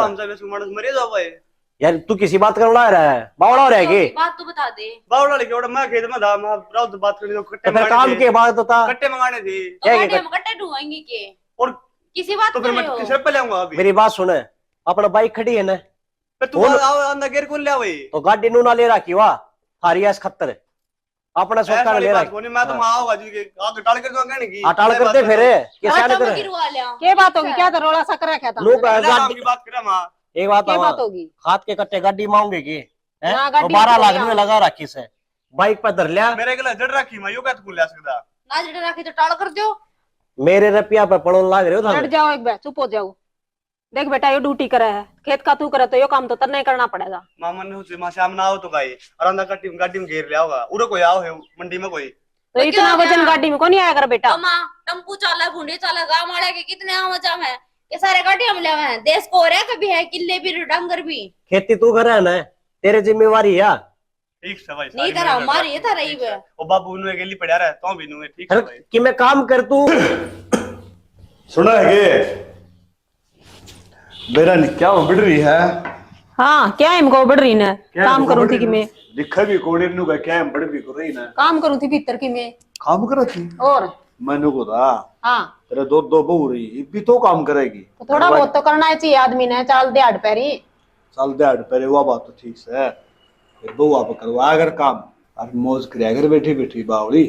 हमसे बेसु मानस मरे जाओ भाई यार तू किसी बात कर रहा है, बावड़ा हो रहा है कि बात तो बता दे। बावड़ा लेके ओड़ा मैं खेत में था, मैं रात बात करनी तो कट्टे तो फिर मंगाने काम थे। के बाद बता। कट्टे मंगाने थे तो क्या गाड़ी ये हम कट्टे ढूंढेंगे के और किसी बात तो कर फिर रहे मैं हो। किसे पे लाऊंगा अभी? मेरी बात सुन, अपना बाइक खड़ी है ना, पे तू अंदर गेर कौन ले भाई? तो गाड़ी नू ना ले रखी वाह थारी एस 71 अपना सोका ले रखी। मैं तो वहां आऊंगा जी के आग टाल कर दूंगा नहीं की हटाल करते फिर कैसे आने करे गिरवा लिया क्या बात होगी, क्या तो रोला सा करा क्या था लोग गाड़ी की बात करा मां एक बात क्या बात होगी। हाथ के कट्टे गाड़ी मांगे की है ना, तो गाड़ी 12 तो लाख नहीं में लगा रखी से बाइक पर धर लिया मेरे के लिए जड़ रखी मैं यो क्या तू ले सकदा ना जड़ रखी तो टाल कर दो। मेरे रुपया पे पड़ोन लाग रहे हो हट था। जाओ एक बार, चुप हो जाओ। देख बेटा ये ड्यूटी करे है, खेत का तू करे तो यो काम तो तन्ने करना पड़ेगा। मामा ने उसे मां शाम ना आओ तो भाई और अंदर गाड़ी में घेर लिया होगा उरे कोई आओ है मंडी में कोई तो इतना वजन गाड़ी में कौन आया कर बेटा। मामा टम्पू चाला भूंडी चाला गांव वाले के कितने आवाजाम है, ये सारे गाड़ी हम ले हैं। देश को रे कभी है किले भी डंगर भी खेती तू कर रहा है ना, तेरे जिम्मेवारी है। ठीक से भाई नहीं करा हमारी था रही है। ओ बाबू ने गेली पड़ा रहा तो भी नु ठीक है भाई कि मैं काम कर तू सुना है कि मेरा क्या बढ़ रही है। हाँ क्या इनको बढ़ रही ना, काम करूँ थी कि मैं दिखा भी कोने नु का क्या बढ़ भी कर रही ना, काम करूँ थी भीतर की मैं काम करा थी और मैंने को था हाँ तेरे दो दो बहू रही ये भी तो काम करेगी तो थोड़ा बहुत तो करना चाहिए आदमी ने, चाल दिहाड़ पैरी साल दिहाड़ पहले हुआ बात तो ठीक से है फिर बहू आप करवा अगर काम और मौज कर घर बैठी बैठी बावड़ी।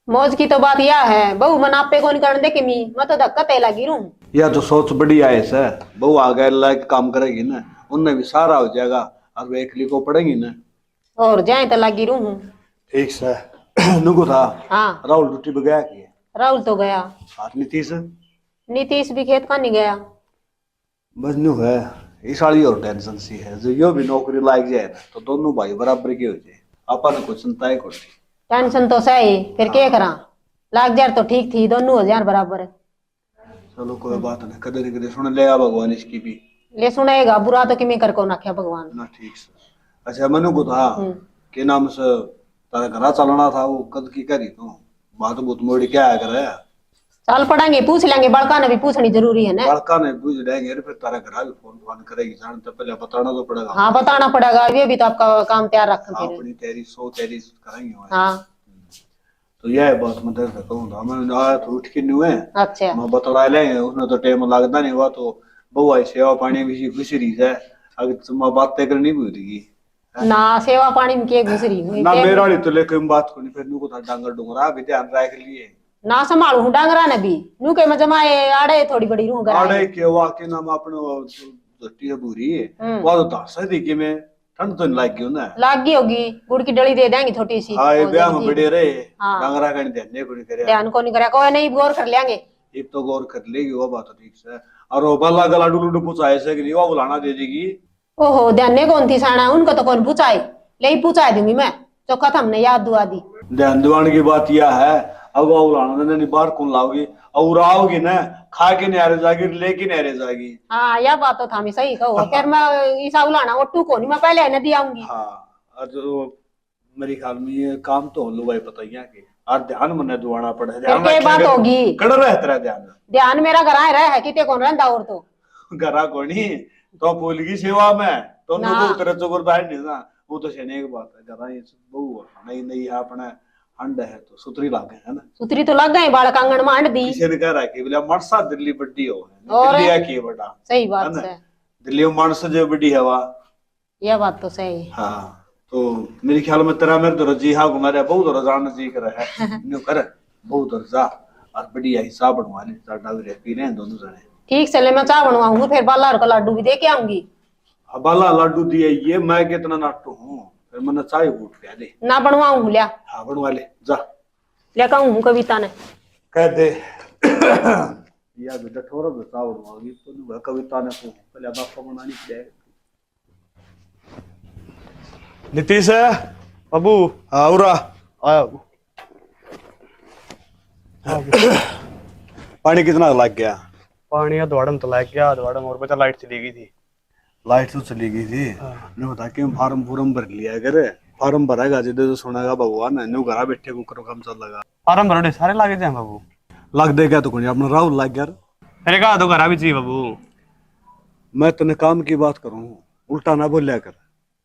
मौज की तो बात यह है बहू मनापे कौन करने दे कि मैं तो धक्का तेला गिरूं। या तो सोच बड़ी आए से बहू आगे लायक काम करेगी ना उनमें भी सारा हो जाएगा और वे एकली को पड़ेगी ना और जाए तो लगी रू हूँ। ठीक से नुको था हाँ राहुल ड्यूटी पे गया कि राहुल तो गया, और नीतीश नीतीश भी खेत का नहीं गया। बस न्यू है इस वाली और टेंशन सी है जो यो भी नौकरी लाग जाए ना तो दोनों भाई बराबर के हो जाए अपन को चिंता है कोई टेंशन तो सही, फिर क्या करा लाग जार तो ठीक थी, दोनों हजार बराबर है। चलो कोई बात नहीं कदे न कदे सुन लेगा भगवान इसकी भी ले सुनेगा बुरा तो किमें कर को नाख्या भगवान ना ठीक से। अच्छा मनु को था के नाम से तारा घरा चलना था वो कद की करी तो बात बहुत मोड़ी क्या है करे चल पड़ेंगे पूछ लेंगे, बड़का ने भी पूछनी जरूरी है ना। बड़का ने पूछ लेंगे फिर तारा घरा भी फोन फोन करेगी जान तो पहले बताना तो पड़ेगा। हाँ बताना पड़ेगा, ये भी तो आपका काम तैयार रख फिर। अपनी तेरी सो तेरी करेंगे हाँ तो यह बात मैं तेरे से कहूँ था मैं आया तो उठ के नहीं हुए अच्छा मैं बतला लेंगे उसने तो टाइम लगता नहीं हुआ तो बहु आई सेवा पानी भी खुशी रही है अगर तुम बातें करनी भी होगी ना सेवा पानी में के घुसरी हुई ना मेरा नहीं तो लेकिन बात को नहीं फिर नु को था डांगर डूंगरा भी ध्यान रख लिए ना संभालू हूं डांगरा ने भी नु के में जमाए आड़े थोड़ी बड़ी रू गरा आड़े के वा के नाम अपनो झट्टी है बुरी वो तो तासा दी के में ठंड तो नहीं लग गई ना लाग गई होगी, गुड़ की डली दे देंगे छोटी सी। हां ये ब्याह में बड़े रहे हाँ। डांगरा का ध्यान को नहीं करे ध्यान को नहीं करे कोई नहीं, गौर कर लेंगे एक तो गौर कर लेगी वो बात ठीक से और वो बाला गला डुलू पूछाए से कि नहीं वो बुलाना दे देगी। ओहो ध्यान कौन थी साना उनको तो कौन पूछाए, ले ही पूछा दूंगी मैं तो खत्म ने याद दुआ दी। ध्यान दिवाने की बात यह है अब वो बुलाना नहीं बाहर कौन लाओगी और आओगी ना खा के नहीं रह जाएगी लेके नहीं रह जाएगी। हाँ यह बात तो था मैं सही कहो, फिर मैं ईसा उलाना ओटू को नहीं मैं पहले न दिया आऊंगी। हाँ और जो मेरे ख्याल में ये काम तो होलो भाई पता ही है कि और ध्यान मन दुआना पड़े फिर क्या बात होगी, कड़ रहा तेरा ध्यान ध्यान मेरा घर आए रहा है किते कौन रहता और तो घरा कोनी तो बोल की सेवा में तो ना। नुको तेरे चोकर बैठ नहीं ना वो तो सेने की बात है घरा ये बहु नहीं नहीं है अपना अंड है तो सुतरी लागे है ना सुतरी तो लग गए बालक आंगन में अंड दी। किसी ने कह रहा है कि बोले मरसा दिल्ली बड्डी हो और दिल्ली है की बड़ा सही बात है, दिल्ली में मानस जो बड़ी हवा यह बात तो सही। हाँ तो मेरे ख्याल में तेरा मेरे तो रजी हाँ घुमारे बहुत रजान जी कर है न्यू कर बहुत रजा और बढ़िया हिसाब बनवा ले साडा भी पी रहे हैं दोनों जने ठीक से ले मैं चाय बनवाऊंगी फिर बाला का लड्डू भी दे के आऊंगी। हबाला लड्डू दिए ये मैं कितना नाटू हूँ फिर मैंने चाय बूट पिया दे ना बनवाऊंगी लिया हाँ बनवा ले जा ले कहूँ कविता ने कह दे या बेटा ठोरा बता बनवागी तो कविता ने को पहले बापा बनानी पड़ेगी। नीतीश है बाबू आउरा आया पानी कितना लग गया पानी दौड़म तो लग गया दौड़म और बता लाइट चली गई थी लाइट तो चली गई थी ने बता के फार्म फूरम भर लिया करे फार्म भरेगा जिदे तो सुनेगा भगवान नु घरा बैठे को करो काम चल लगा फार्म भरोड़े सारे लागे जाए बाबू लग दे क्या तो कोनी अपना राहुल लग गया मेरे कहा तो घरा भी चाहिए बाबू मैं तने काम की बात करूं, उल्टा ना बोलिया कर।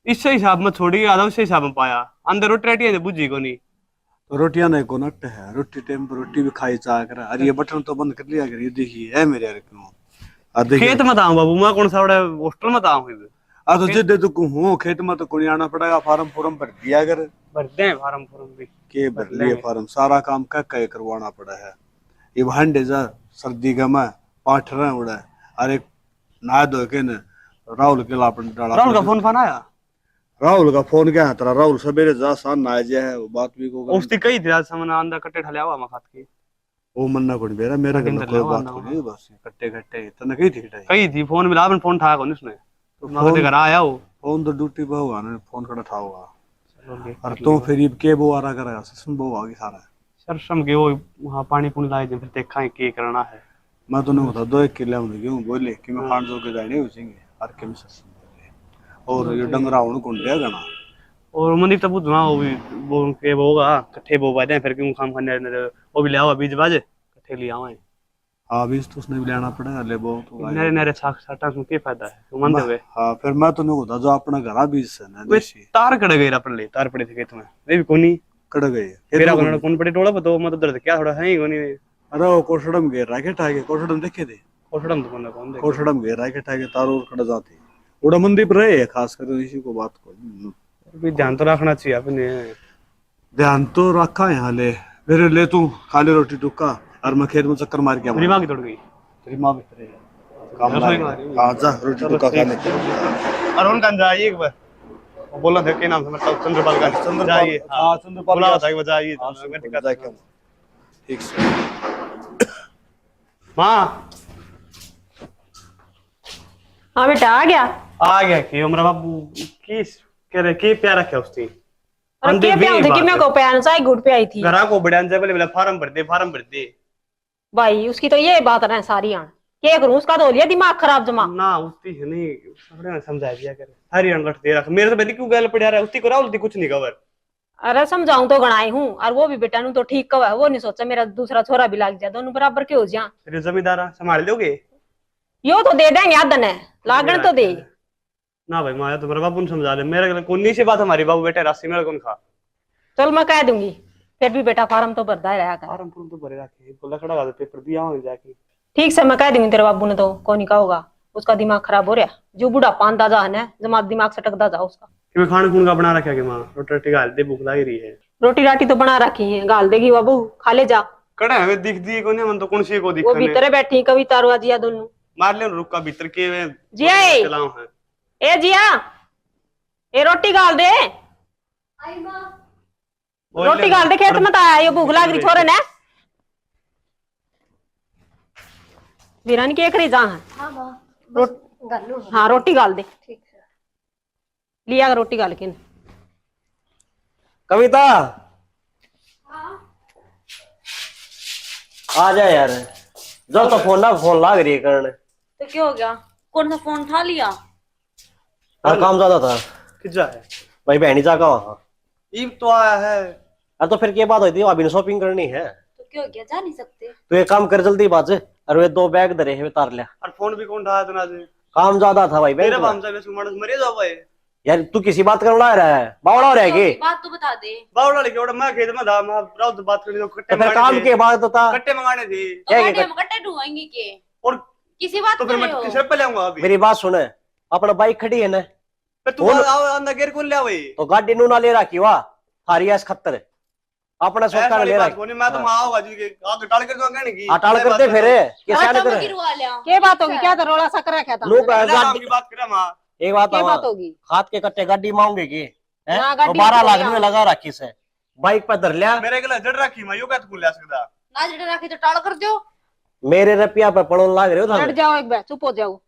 इससे हिसाब में छोड़ी आधा उससे हिसाब में पाया अंदर रोटी राटी बुझी को नहीं। तो रोटियां नहीं को नट है, रोटी टाइम पर रोटी भी खाई चाह कर। अरे ये बटन तो बंद कर लिया कर, ये देखिए है मेरे यार क्यों। और देखिए खेत में था बाबू, मैं कौन सा बड़ा हॉस्टल में था। आ तो जिद्दे तो हूँ खेत में तो कोई आना पड़ेगा, फार्म फॉर्म भर दिया कर। भरते हैं फार्म भी के भर लिए फार्म, सारा काम क्या कह करवाना पड़ा है। ये भांडे जा सर्दी का मैं पाठ रहे उड़ा। अरे नहा धो के न राहुल के लापन डाला। राहुल का फोन आया। राहुल का फोन क्या है तेरा? राहुल सवेरे जा सान नहा जाए है, वो बात भी को उसकी कई थी आज सामने अंदर कट्टे ठलिया हुआ मखात की। वो मन्ना कोनी बेरा मेरा गला कोई बात को नहीं, बस कट्टे कट्टे तने कही थी कई थी फोन मिला अपन फोन उठाया कौन उसने। तो मैं घर आया वो फोन तो ड्यूटी पे होगा ना, फोन कड़ा था होगा। चलो और तो फिर ये के वो आ रहा करेगा, ससुन वो आगे सारा सरसम के वो वहां पानी पुनी लाए थे, फिर देखा है के करना है। मैं तो नहीं बता 2-1 किलो में क्यों बोले कि मैं खान जो के जाने उसेंगे और के में ससुन बोले। और ये डंगरा उन कुंडे गना और मंदिर तब बुझना वो के वो होगा इकट्ठे वो बाजे फिर क्यों खाम खाने वो भी ले आओ बीज बाजे इकट्ठे ले आवे। हां बीज तो उसने भी लेना पड़ेगा ले वो तो नरे नरे साख साटा सुन के फायदा है तू मान देवे। हां फिर मैं तो नहीं बता जो अपना घरा बीज से ना देसी तार कड़ गए अपन ले तार पड़े थे खेत में वे भी कोनी कड़ गए तेरा कौन पड़े टोला तो मतलब दर्द क्या थोड़ा है ही कोनी। अरे वो कोठड़म गे राके ठाके कोठड़म देखे थे, कोठड़म तो कौन देख कोठड़म गे राके ठाके तारो कड़ जाते उड़ा मंदिर पर रहे खास कर इसी को बात को भी ध्यान तो रखना चाहिए अपने। ध्यान तो रखा यहाँ ले फिर ले तू खाली रोटी टुक्का और मैं खेत में चक्कर मार के मेरी मां की तोड़ गई तेरी मां भी तेरे काम आ जा रोटी टुक्का खाने और उनका जाइए एक बार वो बोला था के नाम से मतलब चंद्रपाल का जाइए। हां चंद्रपाल बोला था कि जाइए जाके ठीक से मां। हाँ बेटा आ गया। आ गया कि हमरा बाबू किस कह रहे के प्यार रखे उसकी अरे क्या पे होते कि मैं को पे आना चाहिए गुड़ पे आई थी घरा को बड़ान से पहले फार्म भर दे भाई। उसकी तो ये बात है सारी आन क्या करूं, उसका तो हो लिया दिमाग खराब जमा ना उसकी है नहीं सबने समझा दिया कर सारी अनगढ़ दे रख मेरे से पहले क्यों गल पड़ा रहा है उसकी को राहुल दी कुछ नहीं कवर। अरे समझाऊं तो गणाई हूँ और वो भी बेटा नु तो ठीक कवा है, वो नहीं सोचा मेरा दूसरा छोरा भी लग जाए, दोनों बराबर के हो जा। तेरे जमींदार संभाल लोगे यो तो दे देंगे आदन है लागण तो दे ना भाई माया तुम्हारे बाबू ने समझा ले मेरे कोनी से बात हमारी बाबू बेटा राशि मेरे कौन खा। चल मैं कह दूंगी फिर भी बेटा फार्म तो भरदा रहा कर। फार्म तो भरे रखे बोला खड़ा कर पेपर दिया वहां जाके ठीक से मैं कह दूंगी तेरे बाबू ने तो कौन नहीं कहोगा, उसका दिमाग खराब हो रहा जो बुढ़ापा अंदाजा है ना जमा दिमाग सटकदा जा उसका। कि खाने खून का बना रखा कि मां रोटी रोटी गाल दे भूख लग रही है। रोटी राटी तो बना रखी है गाल देगी बाबू खा ले जा। कड़ा हमें दिख दी कोने मन तो कौन सी को दिख वो भीतर बैठी कविता रुआजिया दोनों मार ले रुका भीतर के जिया चलाओ है ए जिया ए रोटी गाल दे आई मां रोटी गाल दे खेत में आया ये भूख लग रही छोरे ने वीरान की एक रे जा है। हां मां हाँ रोटी गाल दे ठीक है लिया रोटी गाल के कविता आ जा यार जब तो फोन लाग रही है करने। तो क्या हो गया कौन सा फोन उठा लिया। हाँ काम ज्यादा था किजा है भाई बहनी जा का वहाँ। ईब तो आया है अरे तो फिर क्या बात हुई थी अभी शॉपिंग करनी है तो क्या हो गया जा नहीं सकते। तो एक काम कर जल्दी बात से अरे 2 बैग धरे है तार लिया। और फोन भी कौन उठाया तना से काम ज्यादा था भाई मेरा बैंक बाम से सुमण मरे जाओ भाई यार तू किसी बात करने ला रहा है बावड़ा हो रहा है कि बात तो बता दे। बावड़ा लेके ओड़ा मैं खेत में था मैं रात बात करनी तो कट्टे तो फिर काम के बाद था कट्टे मंगाने थे तो क्या गाड़ी हम कट्टे ढूंढेंगे के और किसी बात तो फिर मैं किसे पे लाऊंगा अभी मेरी बात सुन अपना बाइक खड़ी है ना पे तू आओ अंदर गेर कौन ले आवे तो गाड़ी नू ना ले रखी वाह हारियास खत्तर अपना सोचकर ले रखी मैं तो आओगा जी के आगे टाल कर दूंगा कहने की टाल करते फिर कैसे तो करे गिरवा ले क्या बात होगी क्या तो रोला सा कर रखा था लोग गाड़ी की बात करे मां एक बात क्या बात होगी हाथ के कट्टे गाड़ी मांगे की हाँ, तो गाड़ी 12 तो लाख बढ़िया। में लगा रखी से बाइक पर धर लिया मेरे गले जड़ रखी मैं यो क्या तू ले सकदा ना जड़ रखी तो टाल कर दो। मेरे रुपया पे पड़ोन लाग रहे हो हट जाओ एक बार चुप हो जाओ।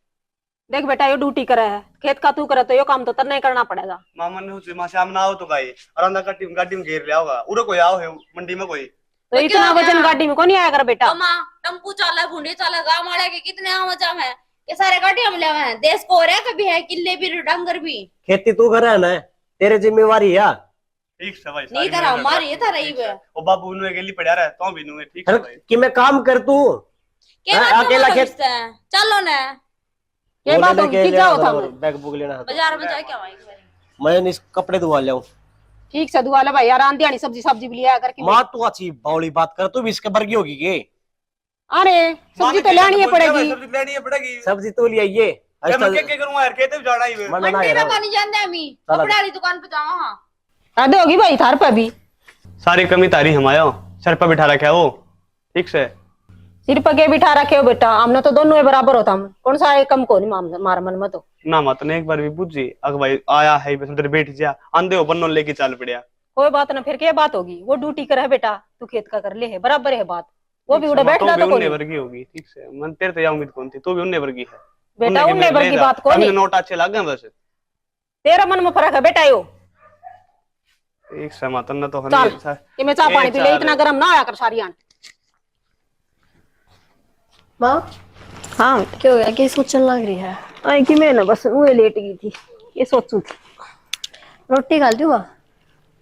देख बेटा ये ड्यूटी करे है खेत का तू करे तो ये काम तो तरना ही करना पड़ेगा। मामन ने उसे मां शाम ना आओ तो गाई और अंदर गाड़ी में घेर ले आओगा उरे कोई आओ है मंडी में कोई तो इतना वजन गाड़ी में कौन नहीं आया कर बेटा। तो मां टम्पू चाला भूंडे चाला गांव वाले के कितने आवाजा है ये सारे गाड़ी हम ले हैं देश को रे कभी है किले भी डंगर भी खेती तू कर रहा है ना तेरे जिम्मेवारी है ठीक है भाई नहीं करा हमारी ये था रही है ओ बाबू नु गेली पड़ा रहा तो भी नु ठीक है भाई कि मैं काम कर तू क्या बात अकेला अकेला खेत खेत चलो ना ये बात होगी, ठीक जाओ था बैग बुक लेना है। बाजार में जाके आवां एक बार। मैं इस कपड़े धुआ लाऊं। ठीक से दुआ ले भाई यार, आंधी आनी सब्जी भी लिया करके। माँ तू अच्छी बावली बात कर, तू भी इसके बर्गी होगी के? अरे सब्जी तो लेनी है पड़ेगी। सब्जी लेनी है पड़ेगी। सब्जी तो ले आइए। मैं क्या करूंगा यार, खेते में जाना ही है। मना ना मंडी में यार। कौन जानते हैं मी कपड़े वाली दुकान पे जाओ। हां आधे होगी भाई थार पे भी। सारी कमी तारी हम आयो, सर पे बिठा रखा है वो, ठीक से। सिर पे के बिठा रखे हो बेटा, हमने तो दोनों ही बराबर होता हम, कौन सा एक कम को नहीं मार मन में तो। ना मत ने एक बार भी पूछी, अग भाई आया है बस उधर बैठ जा, आंधे हो बन्नो लेके चल पड़िया। कोई बात ना, फिर क्या बात होगी, वो ड्यूटी कर है बेटा, तू खेत का कर ले है, बराबर है बात। वो भी उड़े बैठ जाता उन्ने वर्गी होगी, ठीक से। मन तेरे तो या उम्मीद कौन थी, तू भी उन्ने वर्गी है बेटा, उन्ने वर्गी की बात कोई नहीं। नोट अच्छे लग गए बस, तेरा मन में फर्क है बेटा। यो एक समातन ना तो चल हमें कि मैं चाह पानी पी ले, इतना गर्म ना आया कर सारी आंट। माँ हाँ क्या हो गया, क्या सोचने लग रही है? आई कि मैं ना बस वो लेट गई थी, ये सोचू थी। रोटी खा ली माँ?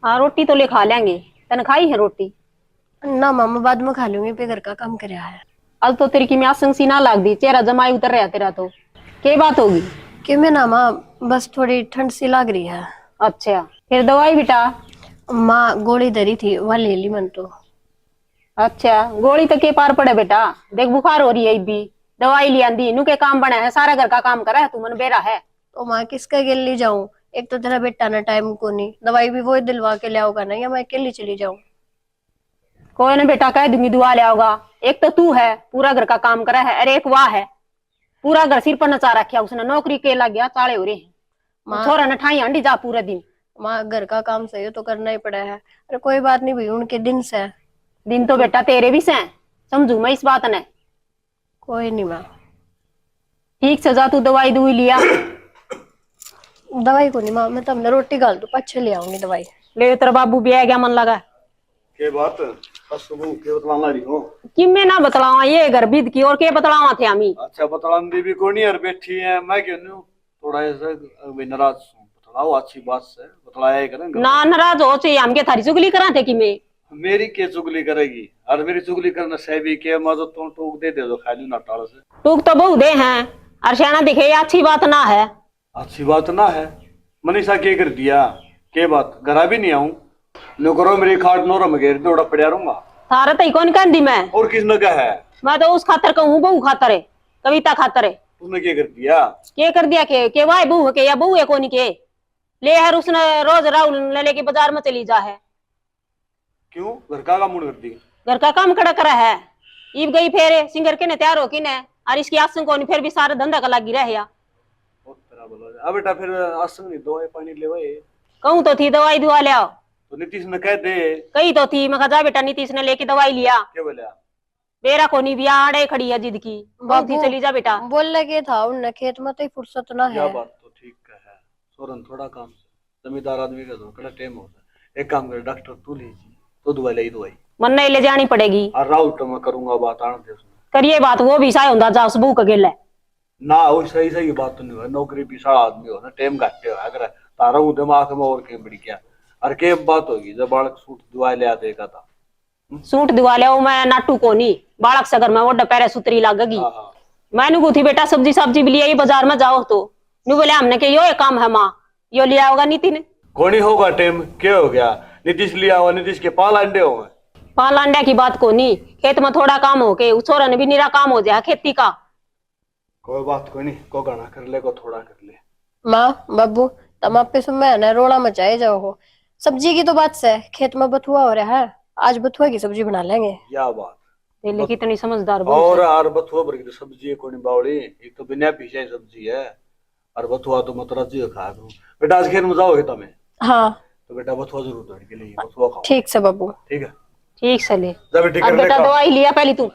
हाँ रोटी तो ले खा लेंगे, तने खाई है रोटी? ना मामा बाद में खा लूंगी, पे घर का काम कर रहा है। अब तो तेरी की मैं आसंग सी ना लाग दी, चेहरा जमाई उतर रहा तेरा तो, क्या बात होगी? कि मैं ना माँ बस थोड़ी ठंड सी लग रही है। अच्छा फिर दवाई बेटा? माँ गोली धरी थी वह ले ली मन तो। अच्छा गोली तो के पार पड़े बेटा, देख बुखार हो रही है भी, दवाई ले आंदी, नु के काम बना है, सारा घर का काम करा है, तू मन बेरा है। तो माँ किसका गेल ले जाऊं? एक तो तेरा बेटा ना टाइम को नहीं, दवाई भी वो दिलवा के ले आओगा ना, या मैं अकेली चली जाऊं? कोई ना बेटा कह दूंगी दुआ ले आओगा। एक तो तू है पूरा घर का काम करा है, अरे एक वाह है पूरा घर सिर पर नचा रखा उसने, नौकरी के लग गया, चाले हो रहे हैं, छोरा न ठाई अंडी जा पूरे दिन। माँ घर का काम सही तो करना ही पड़ा है। अरे कोई बात नहीं भाई, उनके दिन से। दिन तो बेटा तेरे भी से समझू मैं इस बात ने। कोई नहीं माँ, ठीक से जा, तू दवाई दुई लिया। दवाई को नहीं माँ, मैं तुमने रोटी गाल दू, पाछे ले आऊंगी दवाई। ले तेरा बाबू भी आ गया, मन लगा के बात कसबू के बतलाना रही हो कि मैं ना बतलावा ये घर बीत की, और के बतलावा थे हमी। अच्छा बतलान दी भी कोनी यार, बैठी है मैं क्यों नहीं थोड़ा ऐसा नाराज हूं, बतलाओ अच्छी बात से, बतलाया ही करेंगे ना नाराज हो चाहिए, हम के थारी चुगली करा थे कि मैं? मेरी के चुगली करेगी? और मेरी चुगली करना सही के मदद तो टूक दे दो खाली ना टाल से। टूक तो बहु दे हैं, अरशाना दिखे ये अच्छी बात ना है। अच्छी बात ना है? मनीषा के कर दिया के बात, घरा भी नहीं आऊं नो करो, मेरी खाट नो रम गए दौड़ा पड़ा रहूंगा। थारा तो कौन कह दी मैं? और किसने कहा है? मैं तो उस खातर कहूँ, बहू खातर है, कविता खातर है। उसने क्या कर दिया? के कर दिया के वाह बहू है के या बहू है कोनी के ले है, उसने रोज राहुल ले लेके बाजार में चली जा है। क्यों घर का काम कर दी? घर का काम खड़ा करा है, ईब गई फेरे सिंगर के ने तैयार हो कि ने, और इसकी आसन कोनी फिर भी सारा धंधा का लगी रह या। अब बेटा फिर आसन नहीं दवाई पानी ले वही कहूँ तो थी दवाई दुआ ले आओ, तो नीतीश ने कह दे। कही तो थी, मैं कहा जा बेटा, नीतीश ने लेके दवाई लिया, क्या बोला? बेरा कोनी भी आड़े खड़ी है जिद की, बाबू चली जा बेटा। बोल लगे था उनने, खेत में तो फुर्सत ना क्या है। बात तो ठीक है सोरन, थोड़ा काम से जमींदार आदमी का तो कड़ा टाइम होता है। एक काम कर डॉक्टर तू लीजिए तो दवाई ले दवाई, मन नहीं ले जानी पड़ेगी। और राहुल तो मैं करूंगा बात आने दे उसमें। करिए बात, वो भी साय होंदा जा उस बहू का गेल है ना वो सही सही बात तो नहीं है, नौकरी भी सारा आदमी हो ना, टाइम घाटे हो अगर तारा हूं दिमाग में और के बड़ी क्या और के बात होगी जब बालक सूट दवाई ले आते का था। सूट दिवा ले मैं नाटू कोनी, बालक सगर में वो पैरे सुतरी लागगी। हाँ। मैंने गुथी बेटा सब्जी भी लिया बाजार में जाओ तो नु बोले हमने के यो काम है माँ, यो लिया होगा नितिन। कौन होगा टाइम क्या हो गया? नीतीश लिया हुआ, नीतीश के पाल अंडे होंगे। पाल अंडा की बात को नहीं, खेत में थोड़ा काम हो के छोरा ने भी निरा काम हो जाए खेती का। कोई बात कोई नहीं, को गाना कर ले को थोड़ा कर ले। माँ बाबू तुम आप पे सुन ना रोड़ा मचाए जाओ हो, सब्जी की तो बात से खेत में बथुआ हो रहा है, आज बथुआ की सब्जी बना लेंगे। क्या बात पहले कितनी समझदार और यार बथुआ भर की तो सब्जी है कोनी बावड़ी, एक तो बिना पीछे सब्जी है और बथुआ तो मत राजी खा करूं। बेटा आज खेत में जाओगे तुम्हें? हाँ तो बेटा बथुआ जरूर तोड़ के लिए बथुआ खाओ। ठीक से बाबू। ठीक है ठीक से ले। जा बेटी अब कर ले बेटा काम। दवाई लिया पहले तू,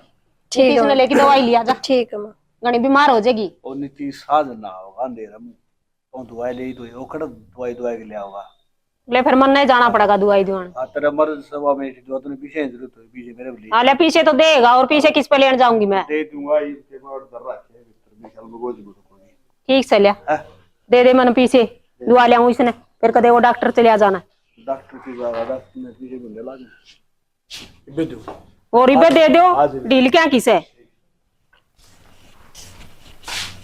ठीक नीतीश ने है लेके दवाई लिया जा, ठीक है माँ। घनी बीमार हो जाएगी। और नीतीश आज ना होगा अंधेरा में तो दवाई ले तो वो कड़ा दवाई दवाई के लिए आओगा। ले फिर मन नहीं जाना पड़ेगा दवाई दुआन। हाँ तेरा मर्द सभा में जो तूने पीछे जरूरत है पीछे मेरे लिए हाँ ले पीछे तो देगा, और पीछे किस पे लेने जाऊंगी मैं? दे दूंगा इसके बाद डर रखे भीतर में चल मगोज को कोई। ठीक से लिया हाँ? दे मन पीछे दुआ लिया इसने, फिर कदे वो डॉक्टर चले आ जाना। डॉक्टर की जगह डॉक्टर ने पीछे घूमने लगा बेदू और इबे दे दो डील क्या किसे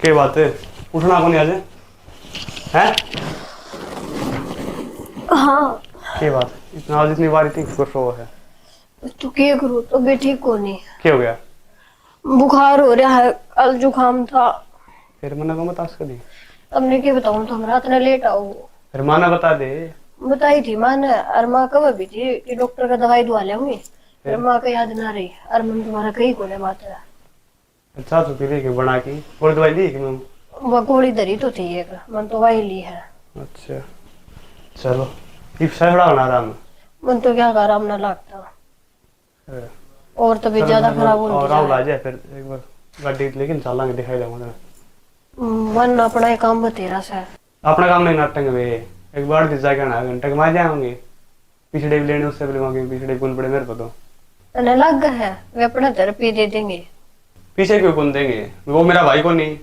के बात है? उठना को नहीं आज है? हाँ क्या बात इतना आज इतनी बार इतनी खुश हो है? तो क्या करूँ, तो भी ठीक हो नहीं, क्या हो गया? बुखार हो रहा है, कल जुकाम था। फिर मना को बता सकती? अब मैं क्या बताऊँ, तो हम रात में लेट आओ। फिर माना बता दे। बताई थी माँ ने, और माँ कब भी थी कि डॉक्टर का दवाई दुआ ले होंगी, फिर माँ को याद ना रही, और मन तुम्हारा कहीं को बात है। अच्छा तो पीले की बना की और दवाई ली कि मैं? वो गोली धरी तो थी एक, मन तो वही ली है। अच्छा चलो इफ सड़ा होना आराम। मन तो क्या आराम ना लगता, है। और तबीयत ज्यादा खराब हो और राहुल आ जाए फिर एक बार गाड़ी लेकिन चलांगे दिखाई जाऊंगा। मन अपना ही काम बतेरा सा। अपना काम नहीं नाटक वे एक बार दिस जाएगा ना घंटे के मार जाएंगे पिछड़े भी लेने उससे बोलेंगे पिछड़े कौन पड़े मेरे को तो अने लग है वे अपना थेरेपी दे देंगे। पीछे क्यों कौन देंगे वो मेरा भाई को नहीं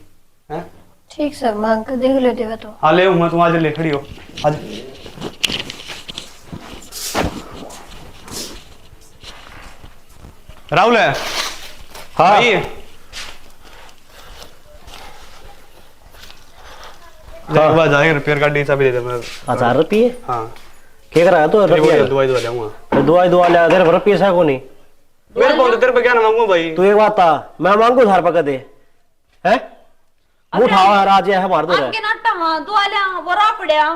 है। ठीक सर मांग कर देख लेते वे तो। हाँ ले मैं तुम आज ले खड़ी हो आज। राहुल है? हाँ भाई जाएगा रिपेयर गाड़ी सा भी दे दे मैं। 1000 रुपये? हाँ क्या करा तो रुपया दवाई दवा लाऊंगा। तो दवाई दुआ ले तेरे रुपये से को नहीं। मेरे को तेरे पे क्या ना मांगू भाई। तू एक बात था मैं मांगू 1000 रुपये दे है उठाओ राज है हमारे तो आपके नाटा हां दुआ ले वो रा पड़या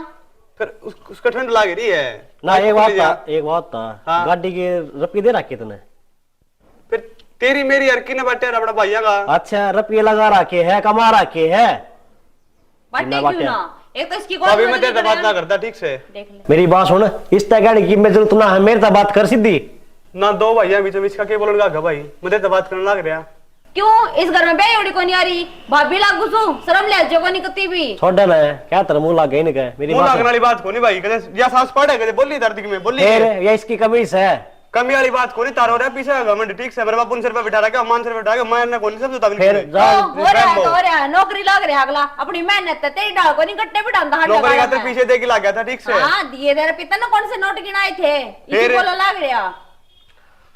फिर उसका ठंड लाग रही है ना। एक बात था हाँ। गाड़ी के रुपये दे रखे तूने? फिर तेरी मेरी हरकी ने बाटे अपना भैया का। अच्छा रुपये लगा रखे है कमा रखे है बाटे बाटे। क्यों ना एक तो इसकी अभी मैं तेरे से बात ना करता ठीक से। देख ले मेरी बात सुन इस तरह गाड़ी की मैं जरूरत ना है मेरे से बात कर सीधी ना दो भैया बीच में इसका क्या बोलने का भाई मैं तेरे से बात करने लग रहा। क्यों इस घर में बेयोड़ी को नहीं आ रही भाभी लागू सु शर्म ले जो को नहीं कती भी छोड़ ना क्या तेरा मुंह लागे नहीं कहे मेरी मुंह बात लागने वाली बात को नहीं भाई कदे या सांस पड़े कदे बोली दर्द में बोली फिर ये इसकी कमी है कमी वाली बात को नहीं तारो रे पीछे गवर्नमेंट ठीक से मेरे बाप 500 रुपए बिठा रहा क्या मान से बिठा के मैं कौन सब तो फिर जा हो रहा है नौकरी लग रहा है अगला अपनी मेहनत है तेरी डाल को नहीं कट्टे बिठांदा हट नौकरी का तो पीछे दे के लग गया था ठीक से। हां दिए तेरे पिता ने कौन से नोट गिनाए थे इसी फिर? बोलो लग रहा।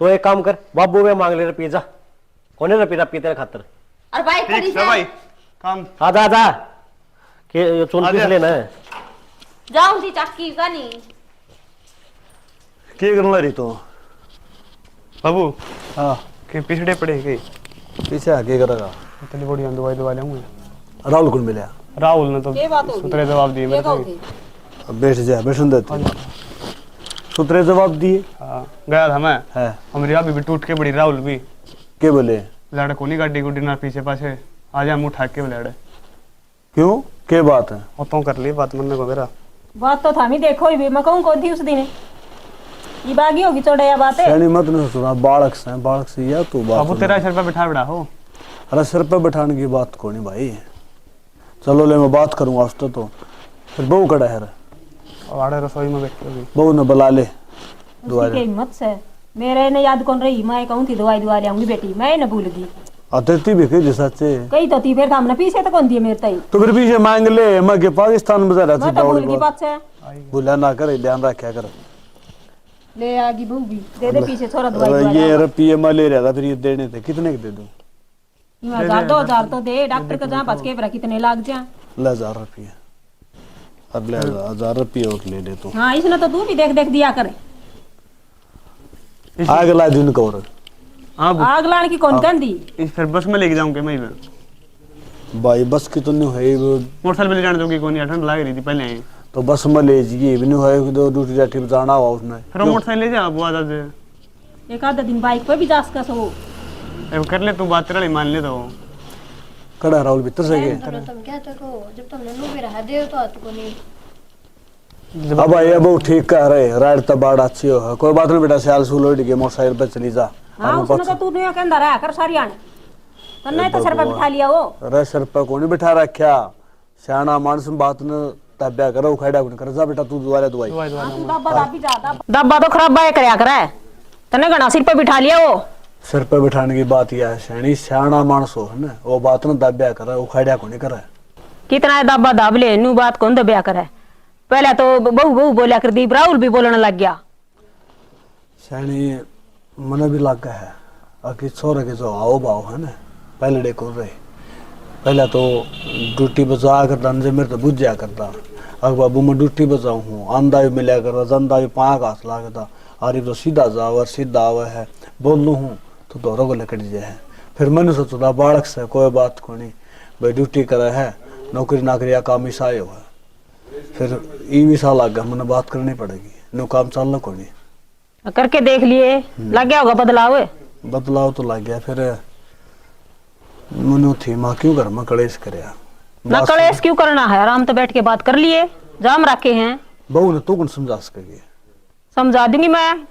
तो एक काम कर बाबू में मांग ले रुपये जा कौन है रुपये तेरे खातर और भाई खड़ी ठीक से है भाई काम आजा आजा के चुन किस लेना है जाऊं सी चक्की का नहीं क्या करना रही तो बाबू हाँ के पिछड़े पड़े गए पीछे आगे करेगा इतनी बड़ी दवाई दवा लाऊंगा। राहुल कौन मिला? राहुल ने तो सुतरे जवाब दिए मेरे को। अब बैठ जा बैठन देते सूत्रे जवाब दिए। हाँ गया था मैं है हमारी अभी भी टूट के बड़ी राहुल भी के बोले लड़ को नहीं गाड़ी गुड्डी ना पीछे पाछे आ जा मुंह ठाक के लड़े क्यों क्या बात है? वो तो कर ली बात मन को मेरा बात तो थामी देखो ही भी मैं कहूँ कौन थी उस दिन ये बागी होगी चौड़या बात है। शैनी मत न सुना बालक से या तू बात बाबू तेरा सिर पे बिठा बिठा हो। अरे सिर पे बैठाने की बात को नहीं भाई चलो ले मैं बात करूंगा उससे तो फिर बहू कड़ा है आड़े रसोई में बैठ के बहू ने बुला ले उसकी क्या हिम्मत से मेरे ने याद कौन रही मैं कहूँ थी दवाई दुआ ले आऊंगी बेटी मैं न भूल गई आते भी कही सच्चे कही तो थी फिर हमने पीछे तो कौन दिए मेरे तई तो फिर पीछे मांग ले मैं के पाकिस्तान में जा रहा मैं तो भूल गई बात से भूला ना करे ध्यान रखा कर। ले आगी बहू भी दे दे पीछे थोड़ा दवाई अरे दुआ ये रुपये मैं ले रहा था फिर ये देने थे कितने के दे दूं? 1000 तो दे डॉक्टर का जहाँ बच के फिर कितने लाग जा ले 1000 रुपये अब ले 1000 रुपये और ले ले तू हाँ इसने तो तू भी देख देख दिया करे अगला दिन का और हाँ आग लाने की कौन कहती इस फिर बस में लेके जाऊंगे मैं भाई बस की तो नहीं है मोटरसाइकिल पे ले जाने दोगे कौन ठंड लग रही थी पहले तो बस में ले जाइए भी नहीं है तो ड्यूटी जाटी पे जाना हुआ उसने फिर मोटरसाइकिल ले जा बुआ दादा एक आधा दिन बाइक पे भी जा सका सो कर ले तू बात तेरा मान ले तो कड़ा राहुल भीतर से गए तुम क्या तको जब तुमने नु भी रहा दे तो तुको नहीं अब भाई अब वो ठीक कह रहे राइड तो बाढ़ अच्छी हो कोई बात नहीं बेटा सियाल सूल उठ के मोटरसाइकिल पे चली जा हाँ उसने तो तू नहीं कहता रहा कर सारी आने तो नहीं तो सर पे बिठा लिया वो अरे सर पे कौन बिठा रखा सियाना मानस बात न तब्या करो खड़ा कर जा बेटा तू दोबारा दवाई दब्बा तो खराब बाय करया करे तने घना सिर पे बिठा लिया वो सिर पे बिठाने की बात यह है सैनी सियाना मानस हो है ना वो बात न दब्या करे वो खड़ा को नहीं करे कितना दब्बा दाब ले नू बात कौन दब्या करे पहले तो बहु बहु बोलिया कर दीप राहुल भी बोलने लग गया सैनी मन भी लग है आखिर छोरे के जो आओ बाओ है ना पहले डे कर रहे पहले तो ड्यूटी बजा करता अंजे मेरे तो बुझ जाया करता। अब बाबू मैं ड्यूटी बजाऊ हूँ आंदा भी मिला करता जंदा भी पाँक हाथ लागता और ये तो सीधा जाओ और सीधा आवे है बोल लूँ हूँ तो दोनों को लकड़ जाए। फिर मैंने सोचा बालक से कोई बात को नहीं भाई ड्यूटी करे है नौकरी नाकरी या काम ईसा हो है। फिर ये भी सा लग गया मैंने बात करनी पड़ेगी नो काम चलना को नहीं। करके देख लिए लग गया होगा बदलाव। बदलाव तो लग गया। फिर मनु थी माँ क्यों घर में कलेश करे ना कलेश क्यों करना है आराम तो बैठ के बात कर लिए जाम रखे हैं। बहू ने तू कौन समझा सकेगी? समझा दूंगी मैं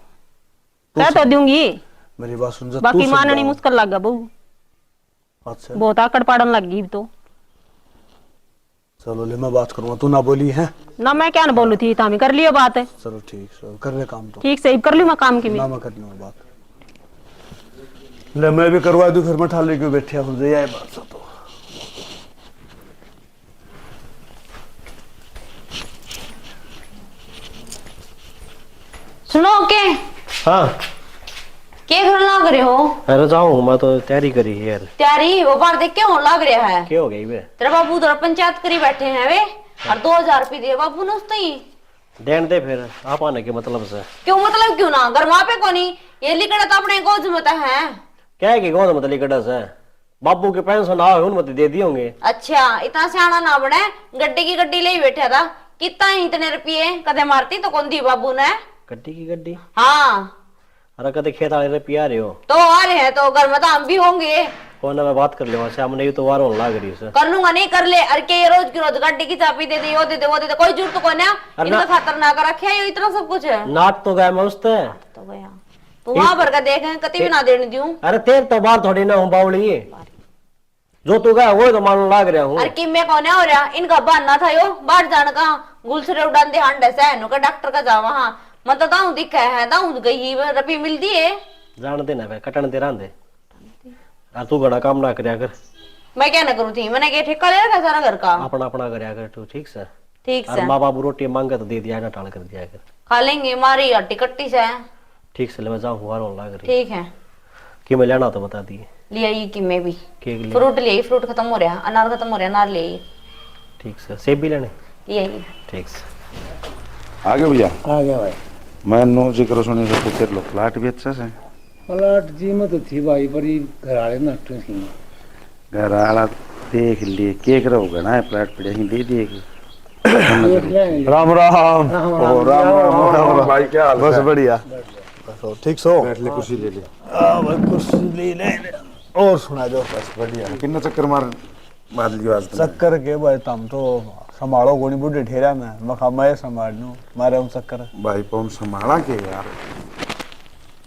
कह तो दूंगी मेरी बात सुन जा बाकी माननी मुश्किल लगा बहू। अच्छा बहुत आकड़ पाड़न लग गई तो। चलो ले मैं बात करूंगा तू ना बोली है ना मैं क्या ना बोलू थी तामी कर लियो बात है। चलो ठीक है कर ले काम तो ठीक से कर लूँ मैं काम की ना मैं कर लूंगा बात। ले मैं भी करवा दूं फिर मैं ठाले क्यों बैठे हो जाए बात से तो। सुनो के हाँ क्या घर लाग रहे हो? अरे जाऊँ मैं तो तैयारी करी है यार। त्यारी वो बार देख क्या हो लाग रहा है? क्या हो गई बे? तेरा बाबू तो पंचायत करी बैठे हैं वे और 2000 रुपये दिए बाबू ने उसने ही। देन दे फिर आप आने के मतलब से। क्यों मतलब क्यों ना घर वहां पे कोनी ये लिखड़ा तो अपने गोद में है। क्या है कि कौन मतलब लिकड़ा से बाबू के पेंशन आओ उन मत दे दिए होंगे। अच्छा इतना सियाना ना बने गड्डी की गड्डी ले ही बैठा था कितना इतने रुपये कदे मारती तो कौन दी बाबू ने? गड्डी की गड्डी? हाँ अरे कदे खेत वाले रुपये आ रहे हो तो आ रहे हैं तो घर में तो हम भी होंगे। कौन मैं बात कर लूंगा शाम ने तो वार होने लग रही है। कर लूंगा नहीं कर ले अरे के ये रोज की रोज गड्डी की चाबी दे दे वो दे दे वो दे दे कोई जरूरत तो कोई ना इनका खातर ना कर रखे है इतना सब कुछ है। नाट तो गया मैं उससे तो गया तू वहां भर का देख कति भी ना देने दूं। अरे तेर तो बार थोड़ी ना हूँ बावली जो तू गया वो तो मान लग रहा हूँ। अरे कि मैं कौन हो रहा इनका बहाना था यो बाहर जाने का गुलसरे उड़ान दे हांडे से नो का डॉक्टर का जा वहां मतलब दाऊ दिखा है दाऊ गई रपी मिल दिए जान दे ना भाई कटन दे रहा तू बड़ा काम ना करया कर। मैं क्या ना करूँ थी मैंने क्या ठेका ले रखा सारा घर का अपना अपना करया कर तू ठीक से। ठीक से माँ बाबू रोटी मांगे तो दे दिया ना टाल कर दिया कर खा लेंगे मारी हट्टी कट्टी से। ठीक से ले मैं जाऊँ हुआ रोन लग रही ठीक है कि मैं लेना तो बता दिए लिया ये कि मैं भी केक ले फ्रूट ले फ्रूट खत्म हो रहा अनार खत्म हो रहा अनार ले ठीक से सेब भी लेने ये ठीक से। आ गए भैया? आ गया भाई। मैं नो जिक्र सुने से पूछे लो फ्लैट भी अच्छा से प्लाट जी में तो थी भाई पर घर वाले नट थी घर वाला देख लिए केक रहोगा ना फ्लैट पड़े ही दे दिए राम राम ओ राम भाई क्या हाल बस बढ़िया ठीक सो बैठ ले कुर्सी ले ले कुर्सी ले ले और सुना दो बस बढ़िया कितना चक्कर मार लियो आज चक्कर के भाई तुम तो संभालो गोनी बुढ़े ठेरा में मखा मैं संभाल लूं मारे हम चक्कर भाई पौन संभाला के यार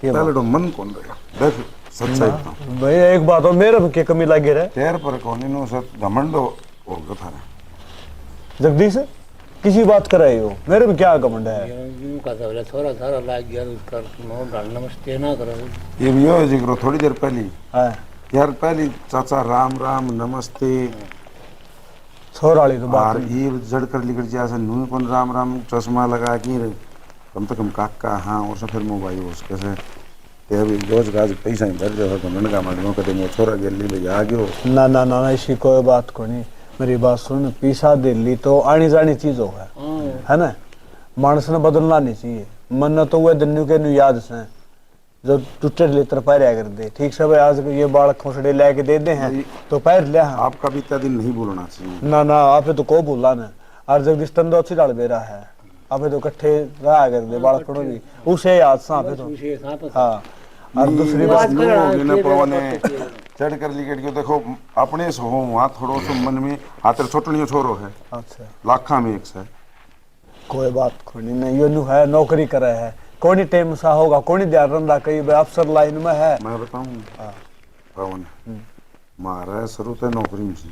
पहले तो मन कौन रहा देख सच्चाई बताऊं भाई एक बात हो मेरे में क्या कमी लगी रहे तेर पर कौन नो सब घमंड होगा थारा जगदीश किसी बात कर रहे हो मेरे में क्या घमंड है? थोड़ा थोड़ा लाग गया उसका नमस्ते ना करो ये भी हो जिक्र थोड़ी देर पहली हाँ यार पहली चाचा राम राम नमस्ते छोराली तो बात और ये जड़ कर लिखट जैसे नू कौन राम राम चश्मा लगा के कम से कम काका हाँ और फिर मोबाइल उसके से ते अभी रोज गाज पैसा ही भर जाओ तो ननका मांगो कदे मो छोरा गेली भैया आ गयो ना ना ना ना इसी कोई बात को नहीं मेरी बात सुन पीसा दिल्ली तो आनी जानी चीज है ना मानस ने बदलना नहीं चाहिए मन तो वह दिन के नु याद से जो टूटे लेतर पैर कर दे ठीक से भाई आज ये बाल खोसड़े लेके दे दे हैं तो पैर ले आपका भी इतना दिन नहीं बोलना चाहिए ना ना आपे तो को बोला ना और जगदीश तंदो अच्छी डाल बेरा है आपे तो इकट्ठे रहा कर दे बाल खड़ो भी उसे याद सा आपे तो हाँ और दूसरी बात चढ़ कर लिखट के देखो अपने से हो वहाँ थोड़ो सो मन में हाथ छोटनियो छोरो है अच्छा लाखा में एक से कोई बात कोनी नहीं यो नु है नौकरी करे है कोनी टाइम सा होगा कोनी ध्यान रंदा कई अफसर लाइन में है मैं बताऊं पवन मारा शुरू से नौकरी में सी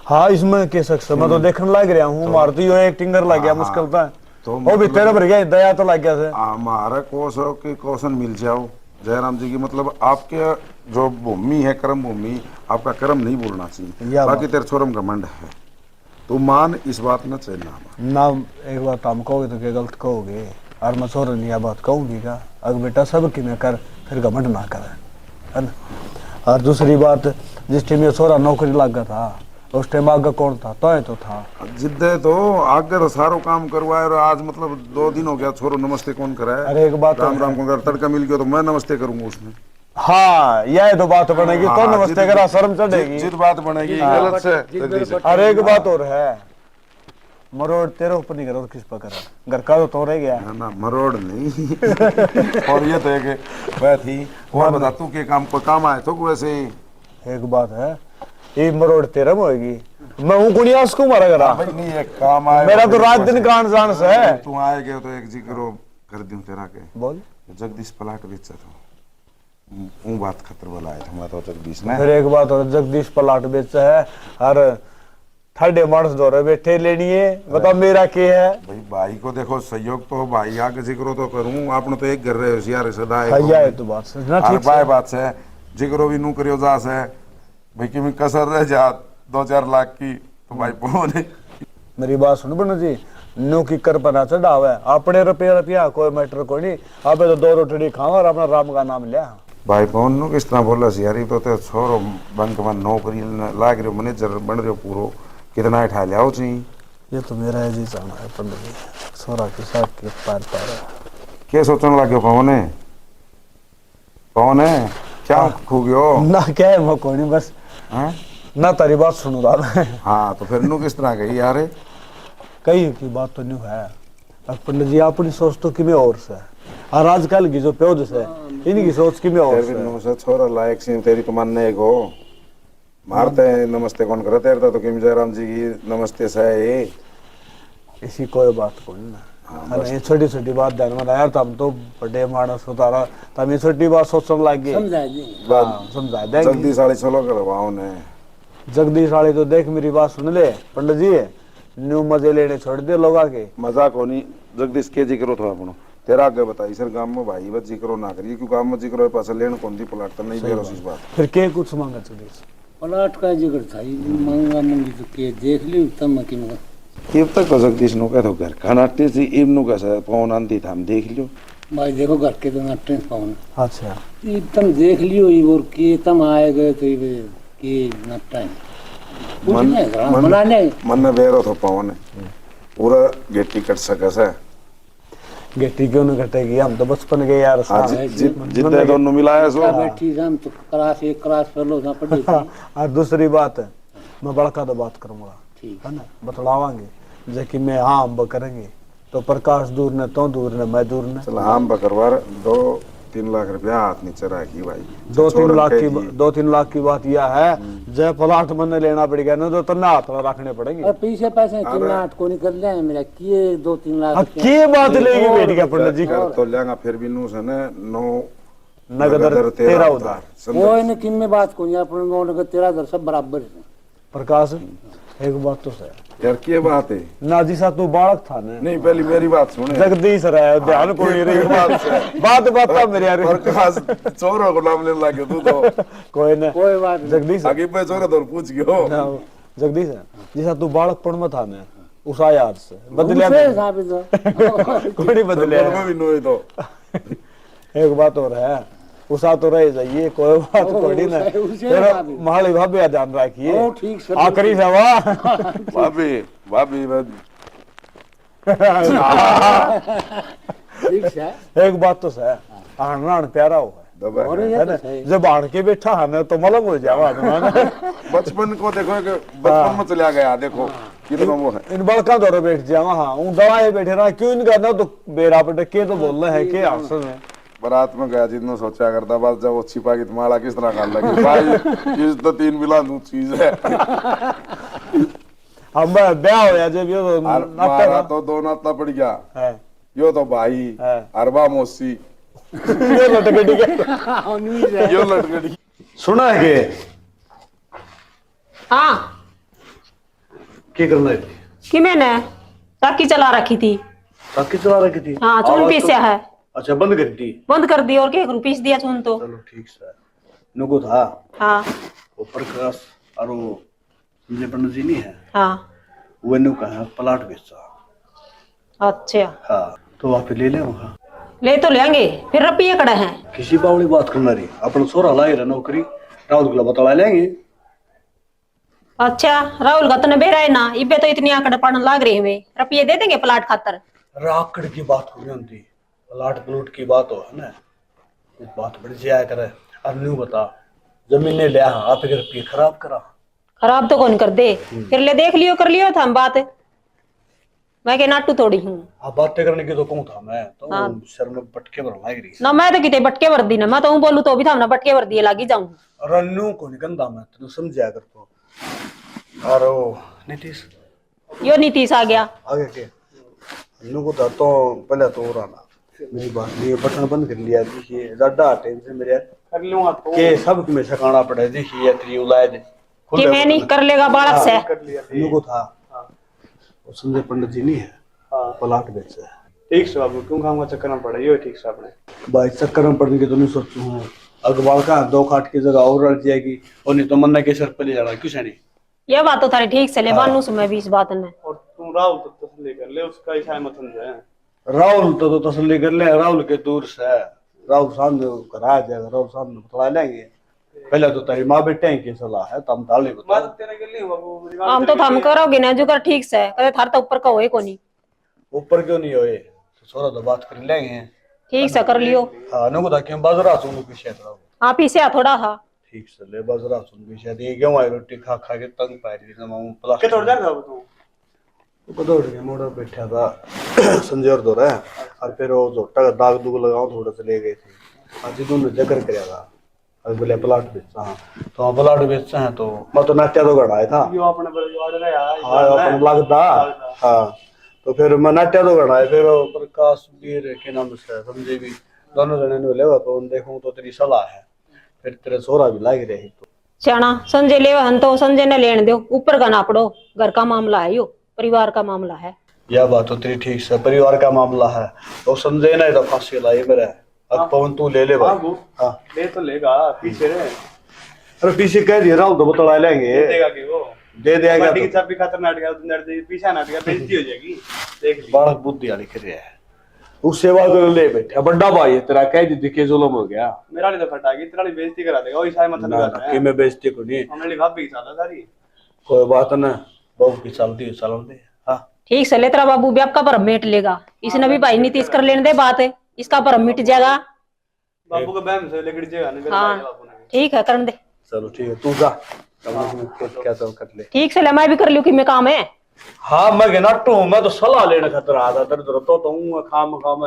हाँ इसमें के सक्स मैं तो देखने लग रहा हूँ मार तो यो एक्टिंगर लग गया मुश्किल था तो वो भी तेरे भर गया दया तो लग गया से हमारा कोसो के कौशन मिल जाओ जयराम जी की मतलब आपके जो भूमि है कर्म भूमि आपका कर्म नहीं बोलना चाहिए बाकी तेरे छोरम घमंड है तो मान इस बात न चलना ना एक बात हम कहोगे तो क्या गलत कहोगे और मैं छोर नहीं बात कहूंगी का अगर बेटा सब की मैं कर फिर घमंड ना करे है ना और दूसरी बात जिस टाइम ये छोरा नौकरी लग गया था उस टाइम आगे कौन था? तो था जिद्दे तो आगे सारो काम करवाए और आज मतलब 2 दिन हो गया छोरो नमस्ते कौन कराए। अरे एक बात राम राम कौन कर, तड़का मिल गया तो मैं नमस्ते करूंगा उसमें। हाँ यह तो बात बनेगी तो नमस्ते करा शर्म चढ़ेगी। जिद बात बनेगी गलत से। अरे एक बात और है, मरोड़ तेरे ऊपर नहीं करो किस पर करा, घर का तो रह गया ना मरोड़ नहीं। और ये तो एक बात थी। और बता तू के काम को काम आए तो वैसे ही एक बात है, ये मरोड़ तेरा में होगी, मैं हूँ कुड़िया उसको मारा करा। नहीं एक काम आए मेरा तो रात दिन कान जान से है। तू आएगा तो एक जिक्र कर दूं तेरा के। बोल। जगदीश प्लाट बेचा था, वो बात खतर वाला है मैं तो जगदीश ने। फिर एक बात और, जगदीश प्लाट बेचा है और ठंडे मानस दौरे बैठे लेनी है, बता मेरा क्या है? भाई भाई को देखो सहयोग तो भाई आगे जिक्रो तो करूं, आपने तो एक घर रहे होशियार सदा है तो बात ना ठीक है बात से जिक्रो भी नू करियो जा से भाई कि मैं कसर रह जा 2-4 लाख की तो भाई पहुंचे। मेरी बात सुन बनो जी, नो की कर बना चढ़ावा है अपने रुपया कोई मैटर को नहीं, आप तो 2 रोटी खाओ और अपना राम का नाम लिया। भाई पवन नु किस तरह बोला सी यार, तो छोरो बैंक में नौकरी लाग रहे मैनेजर बन रहे पूरो, कितना उठा लिया चाहिए। ये तो मेरा है जी जाना है पंडित जी, सोरा के साथ के पार क्या सोचने लगे पवन है क्या खो गयो ना? क्या है मैं कोई नहीं बस ना तारी बात सुनू दादा। हाँ तो फिर नु किस तरह गई यार, कई की बात तो नहीं है। अब पंडित जी अपनी सोच तो किमें और से, और आजकल की जो प्योद से इनकी सोच किमें और से। छोरा लायक सी तेरी तो मानने को मारते हैं नमस्ते कौन करते हैं तो किम जयराम जी की नमस्ते से इसी कोई बात को नहीं ना। ये छोटी छोटी बात ध्यान में यार, तुम तो बड़े मानस उतारा, तुम ये छोटी बात सोचने लग गए, समझा देंगे। जगदीश वाली चलो करवाओ ने। जगदीश वाली तो देख मेरी बात सुन ले पंडित जी, न्यू मजे लेने छोड़ दे लोग आके। मजाक होनी जगदीश के जिक्रो था अपनो तेरा आगे बताई सर गांव में भाई बस जिक्रो ना करिए क्योंकि गांव में जिक्रो पास लेन कौन दी प्लाट नहीं बेरो इस बात। फिर के कुछ मांगा जगदीश प्लाट का जिक्र था मांगा मंगी तो के देख ली तब कि इब तक तो जगदीश नो कह घर का नाट्य से इब नो कैसा पौन आंती था हम देख लियो भाई देखो घर के तो नाट्य पौन। अच्छा तुम देख लियो ये और के तुम आए गए तो ये के नाट्य मन बेरो तो पवन पूरा गेटी कट सका से गेटी क्यों नहीं कटेगी, हम तो बचपन के यार जितने दोनों मिलाया सो बैठी हम तो क्लास 1 क्लास फेलो ना पढ़ी थी। और दूसरी बात है मैं बड़का तो बात करूंगा है ना, बतलावांगे जैसे मैं हाँ हम करेंगे तो प्रकाश दूर ने तो दूर ने मैं दूर ने चल हम बकरवार 2-3 लाख रुपया हाथ नीचे रखी भाई। 2-3 लाख की बात यह है जय प्लाट मन लेना पड़ेगा ना तो तन्ना हाथ में रखने पड़ेंगे। पीछे पैसे कितना को निकल ले मेरा किए 2-3 लाख के बात लेगी बेटी का पंडित जी कर तो लेगा फिर भी नू से ने 9 नगद 13 उधार कोई न किन में बात को नहीं अपन 9 नगद 13 उधार सब बराबर है। प्रकाश एक बात तो सही यार क्या बात है नाजी सा तू बालक था ना नहीं पहली मेरी बात सुने जगदीश रहा ध्यान को नहीं रही बात था मेरे यार प्रकाश चोरों को नाम लेने लगे तू तो कोई ना कोई बात जगदीश आगे पे चोरा तो पूछ गयो जगदीश जैसा तू बालकपन में था ना उस याद से बदलिया कोई नहीं बदलिया भी नो तो एक बात और है उसा तो रह जाइए कोई बात थोड़ी ना तेरा महाली भाभी ध्यान रखिए आखिरी सवा भाभी एक बात तो सही आन प्यारा हो है ना, जब आन के बैठा है तो मलंग हो जावा बचपन को देखो बचपन में चला गया देखो कितना वो है इन बड़का दौरे बैठ जावा हाँ उन दवाए बैठे रहा क्यों इन करना तो बेरा पे के तो बोल रहे हैं के आंसर में बारात में गया जितना सोचा करता बस जब वो छिपा की तुम्हारा किस तरह कर लगी भाई इस तो 3 मिला दूं चीज है अब ब्याह होया जब यो नाता तो 2 नाता पड़ गया है यो तो भाई अरबा मौसी यो लटकड़ी सुना है के हाँ क्या करना है कि मैंने टाकी चला रखी थी टाकी चला रखी थी हाँ चून पीसा है। अच्छा बंद कर दी और क्या करूं पीस दिया चून तो चलो ठीक है नुको था हाँ वो प्रकाश और वो संजय पंडित जी नहीं है हाँ वो नु कहा प्लाट बेचा अच्छा हाँ तो वहाँ पे ले ले वहाँ ले तो लेंगे फिर रुपये कड़े हैं किसी बावली बात करना रही अपन सोरा लाई रहा नौकरी राउत गुला बता लेंगे अच्छा राहुल का तने बेरा है ना, इबे तो इतनी आंकड़ पड़न लाग रही है, रुपये दे देंगे प्लाट खातर। राकड़ की बात हो होती, प्लाट प्लूट की बात हो है ना, इस बात बड़ी जाया करे। अब न्यू बता, जमीन ने लिया आप अगर रुपये खराब करा, खराब तो कौन कर दे, फिर ले देख लियो कर लियो था हम बात, मैं के नाटू थोड़ी हूँ। आप बातें करने की तो कहूँ था मैं तो हाँ। सर में पटके भर लाग रही ना मैं तो कितने बटके भर दी ना, मैं तो बोलू तो भी था ना बटके भर दिए लागी जाऊं। रन्नू को निकंदा मैं तेन समझाया कर तो। और वो नीतीश यो नीतीश आ गया आगे के रन्नू को था तो पहले तो और आना मेरी बात, ये बटन बंद कर लिया, देखिए ज्यादा टेंशन मेरे कर लूंगा तो के सब में सकाना पड़ा, देखिए तेरी उलाद कि मैं नहीं कर लेगा बालक से। कर लिया। रन्नू को था वो संजय पंडित जी नहीं है, हाँ प्लाट बेच है। ठीक से बाबू, क्यों काम का चक्कर में पड़ा, ये ठीक से आपने भाई चक्कर में पड़ने की तो नहीं सोचू हूँ, अखबार का 2 खाट की जगह और रख जाएगी, और नहीं तो मन्ना के सर पर ले जाना क्यों नहीं। ये बात तो थारी ठीक से ले बानू से मैं भी इस बात ने। और तुम राहुल तो तसल्ली कर ले, उसका इशारा मत समझे। राहुल तो तसल्ली कर ले, राहुल के दूर से राहुल सामने करा जाएगा, राहुल सामने बतला लेंगे। पहले तो तेरी माँ बेटे की सलाह है, तम डाले बता बात तेरे के लिए बाबू, मेरी बात हम तो तेरे थम के लिए। करोगे ना जो कर ठीक से, कदे थार तो ऊपर का होए कोनी। ऊपर क्यों नहीं होए, तो छोरा तो बात कर लेंगे। ठीक से कर लियो। हाँ नुको था क्यों बाजरा सुन के शायद राहुल हाँ पीछे आ थोड़ा था। ठीक से ले बाजरा सुन के शायद ये क्यों आए रोटी खा खा के तंग पाई रही ना मां प्लास के तोड़ जाएगा बाबू तू। को दौड़ के मोड़ा बैठा था संजय और दौरा है, और फिर वो जोटा का दाग दुग लगाओ थोड़ा से ले गए थे, आज दोनों जगर कराया था, और बोले प्लाट बेचता हाँ, तो प्लाट बेचता है तो मैं तो नाट्या तो गड़ाया था। यो अपने पर जो ऑर्डर है यार, हाँ अपन लगता हाँ, तो फिर मैं नाट्या तो गड़ाया, फिर वो प्रकाश वीर के नाम से समझे भी दोनों जने ने लेवा, तो देखूं तो तेरी सलाह है, फिर तेरे सोरा भी लाग रही तो चना संजय ले हन तो संजय ने लेने दो, ऊपर का ना पड़ो, घर का मामला है यो, परिवार का मामला है। यह बात तो तेरी ठीक से, परिवार का मामला है तो संजय ने तो फांसी लाई मेरे, अब पवन तू ले ले भाई। बाबू हाँ ले तो लेगा, पीछे रे अरे पीछे कह दिया राहुल तो बतला लेंगे, देगा कि वो दे देगा पार्टी की तो चाबी खतर नाट गया, नट दे पीछे नाट गया, बेइज्जती हो जाएगी। देख ली बालक बुद्धि वाली कर रहा है, उस सेवा को ले बैठा बड़ा भाई है तेरा, कह दी दिखे जुल्म हो गया मेरा लिए तो फटागी, तेरा लिए बेइज्जती करा देगा, वो इशारे मत ना लगा कि मैं बेइज्जती को नहीं, हमने भाभी की साला सारी। कोई बात ना, बहू की चलती है चल दे। हाँ ठीक से ले तेरा बाबू भी आपका भरम मिट लेगा, इसने भी भाई नीतीश कर लेने दे बात, इसका भरम मिट जाएगा। बाबू का बहन से लेकर जेगा नहीं हाँ बाबू ने। ठीक है करने दे। चलो ठीक है, तू जा क्या तो कर ले। ठीक से ले, मैं भी कर लियो कि मैं काम है। हाँ मैं कहना टू मैं तो सलाह लेने खातर आ था तेरे तो हूँ खाम खाम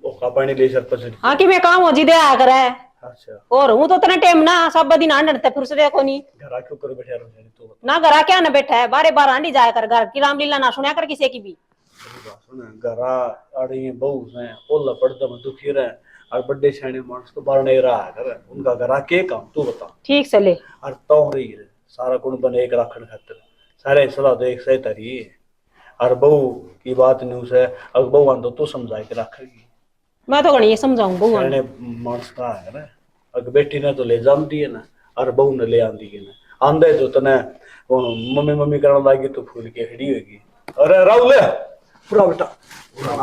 ओका पानी ले सर पर। हाँ कि मैं काम हो जी दे आया करे, अच्छा और हूँ तो तेने टाइम ना सब दिन आने रहते फिर से देखो नहीं घर क्यों कर बैठा रहो तू ना, घर क्या ना बैठा है, बारे बार आंडी जाया कर, घर की रामलीला ना सुना कर किसी की भी। सुन घर आड़ी बहू से ओला पड़ता मैं दुखी रहे, और बड़े सियाने मानस तो बाहर नहीं रहा कर, उनका घर के काम तू बता। ठीक से ले और तो रही है सारा कुण बने एक रखन खातर, सारे सलाह तो एक सही तरी है, और बहू की बात नहीं उसे अब बहू आंदो तू समझा के रखेगी, मैं तो ये समझाऊं बहू सियाने मानस का है ना, अगर बेटी ने तो ले जाती है ना, और बहू ने ले आंदी है ना, आंदे तो तने मम्मी मम्मी करने लगी तो फूल के खड़ी होगी। अरे राहुल पूरा बेटा पूरा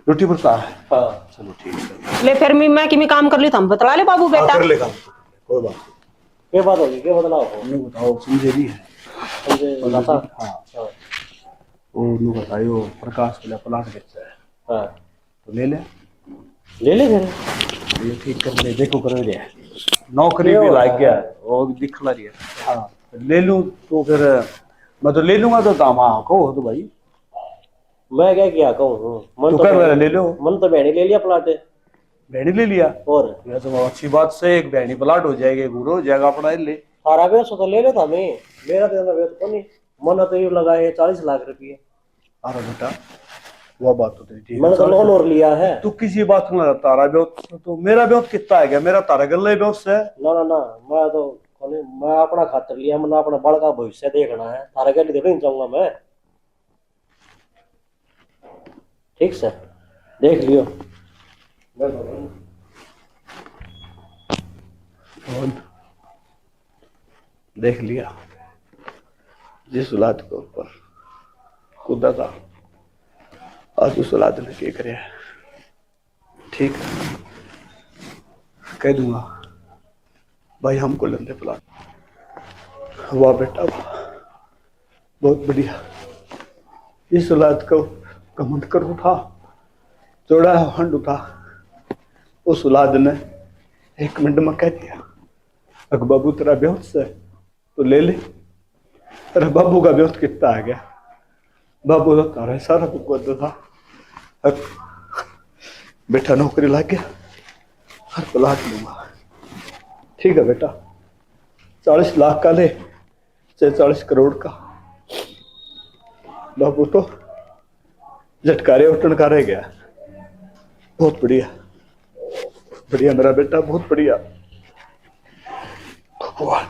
रोटी पड़ता है। हाँ चलो ठीक है ले फिर मैं कि मैं काम कर ली हम बतला ले बाबू बेटा। कर ले काम, कोई बात नहीं। क्या बात होगी, क्या बदलाव हो? नहीं बताओ समझे नहीं है बताता। हाँ वो बताइयो प्रकाश के लिए प्लाट बेचता है, हाँ तो ले ले फिर ये ठीक कर ले, देखो कर ले नौकरी भी लाग गया वो दिख ला रही है। हाँ ले लूं तो फिर मैं तो ले लूंगा तो दाम हाँ कहो तो भाई मैं क्या किया कहूँ, मन तू तो कर ले लो। मन तो बहनी ले लिया प्लाट, बहनी ले लिया और ये तो अच्छी बात से, एक बहनी प्लाट हो जाएगी, गुरु हो जाएगा अपना ले। सारा व्यस्त तो ले लेता मैं, मेरा तो व्यस्त को नहीं, मन तो ये लगाए 40 लाख रुपये। अरे बेटा वो बात तो तेरी ठीक मैंने तो लोन और लिया है। तू किसी बात में तारा ब्योत तो मेरा ब्योत कितना है क्या, मेरा तारा गले ब्योत से ना ना ना मैं तो मैं अपना खातर लिया, मैंने अपना बड़ का भविष्य देखना है, तारा के लिए नहीं चाहूंगा मैं। ठीक से देख लियो। देख लिया जिस औलाद के ऊपर खुदा था आज उस औलाद ने क्या करे, ठीक है कह दूंगा भाई हमको लेंदे प्लाट। वाह बेटा वाह, बहुत बढ़िया। इस औलाद को कमंद कर उठा, जोड़ा हंड उठा। उस औलाद ने 1 मिनट में कह दिया, अगर बाबू तेरा ब्योत से तो ले ले। तेरा बाबू का ब्योत कितना आ गया, बाबू तो तारा सारा बुक था। बेटा नौकरी लग गया, हर प्लाट लूंगा। ठीक है बेटा, 40 लाख का ले, चाहे 40 करोड़ का। बाबू तो झटकारे और टनकारे गया। बहुत बढ़िया, बढ़िया मेरा बेटा, बहुत बढ़िया। भगवान,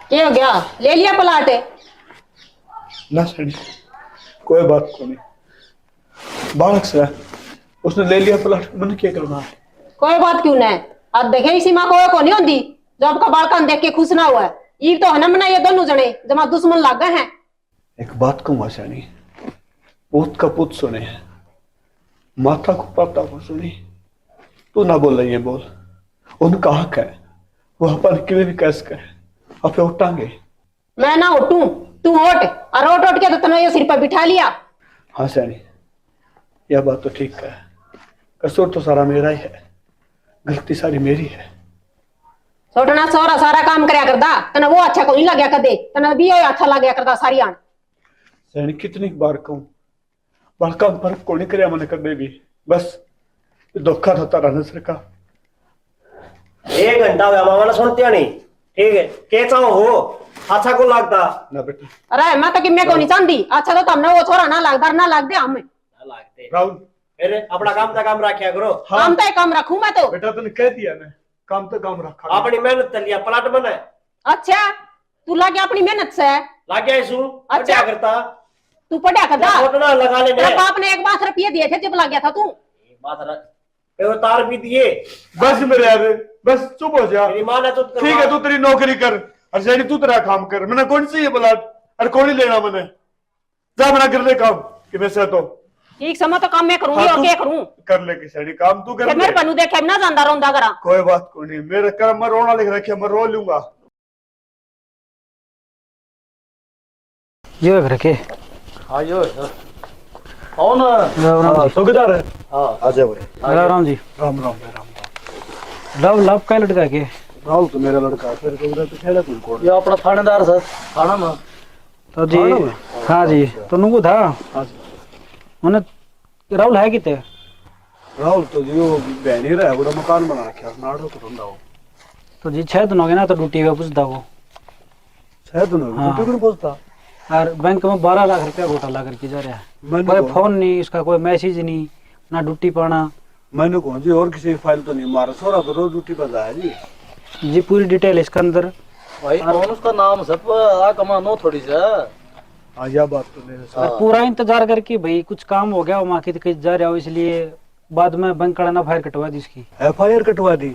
क्या हो गया, ले लिया प्लाट? ना सही, कोई बात को नहीं। बालक से उसने ले लिया प्लाट, मैंने क्या करना है? कोई बात क्यों नहीं, अब देखे इसी माँ को नहीं होती जो आपका बालकन देख के खुश ना हुआ है। ये तो है ना मना, ये दोनों जने जमा दुश्मन लग गए हैं। एक बात कहूँ सैनी, पूत का पुत सुने, माता को पाता को सुनी। तू ना बोल रही है, बोल। उनका हक है, वो अपन किले भी कैस करे, अपने उठांगे। मैं ना उठूं, तू उठ, और उठ के तो तने ये सिर पर बिठा लिया। हाँ सैनी, यह बात तो ठीक है। कसूर तो सारा मेरा ही है, गलती सारी मेरी है। छोटना सोरा सारा काम करया करदा, तना वो अच्छा को नहीं लग्या कदे, तना भी अच्छा लग्या करदा सारी आन। सैनी कितनी बार कहूं, बड़का फर्क को नहीं करया मैंने कदे भी। बस धोखा होता रहने से का। 1 घंटा हो गया मामा सुनते नहीं। ठीक है, के चाहो हो अच्छा को लगता ना बेटा। अरे मैं तो किम्मे को नहीं चाहती, अच्छा तो तुमने वो छोरा ना लगदा ना लग दे हमें। लगते राहुल, फिर अपना काम का काम रखा करो। काम तो काम रखूं मैं तो। बेटा तूने कह दिया ना, काम तो काम रखा। अपनी मेहनत कर लिया, प्लाट बना है। अच्छा, तू लग गया अपनी मेहनत से। लग गया इसू। अच्छा। क्या करता तू पढ़ा करदा, फोटना लगा ले। तेरे बाप ने 1 लाख रुपये दिए थे जब लग गया था तू। बात रख, तार भी दिए। बस मेरे यार, बस चुप हो जा। मेरी मां ने तो ठीक है, तू तेरी नौकरी कर और सैनी तू तेरा काम कर। मैंने कौन सी ये प्लाट और कौन ही लेना मैंने। जा मना कर ले काम कि मैं से तो ठीक समय तो काम मैं करूंगी। हाँ, और क्या करूं? कर ले कि सैनी काम तू कर फिर मेरे ले। बनू देखे ना जानदा रोंदा करा। कोई बात को नहीं, मेरे कर्म में रोना लिख रखे, मैं रो लूंगा। ये घर के हाँ यो कौन राम सुखदार है। हाँ आ जाओ। राम जी। राम राम राम। लव लव का लड़का के राहुल तो मेरा लड़का, फिर तो खेला तुम कौन? ये अपना थानेदार सर थाना में। तो जी हाँ जी, तो नुकू था उन्हें राहुल है किते? राहुल तो जी वो बहन ही रहा है, बड़ा मकान बना रखा है, नाड़ो तो धंधा हो। तो जी 6 दिन हो गए ना, तो ड्यूटी पे पूछता वो। 6 दिन हो हाँ। गए क्यों पूछता? और बैंक में 12 लाख रुपया घोटाला करके जा रहा है। कोई फोन नहीं इसका, कोई मैसेज नहीं, ना ड्यूटी पाना। मैंने कहा जी और किसी की फाइल तो नहीं मारा, सोरा तो रोज ड्यूटी पर जाए जी। पूरी डिटेल इसके अंदर। भाई कौन उसका नाम सब आ कमानो थोड़ी सा। हाँ यह बात तो मेरे साथ। और पूरा इंतजार करके भाई कुछ काम हो गया, वहाँ की तो कहीं जा रहा हो, इसलिए बाद में बैंक वाला ना फायर कटवा दी इसकी। FIR कटवा दी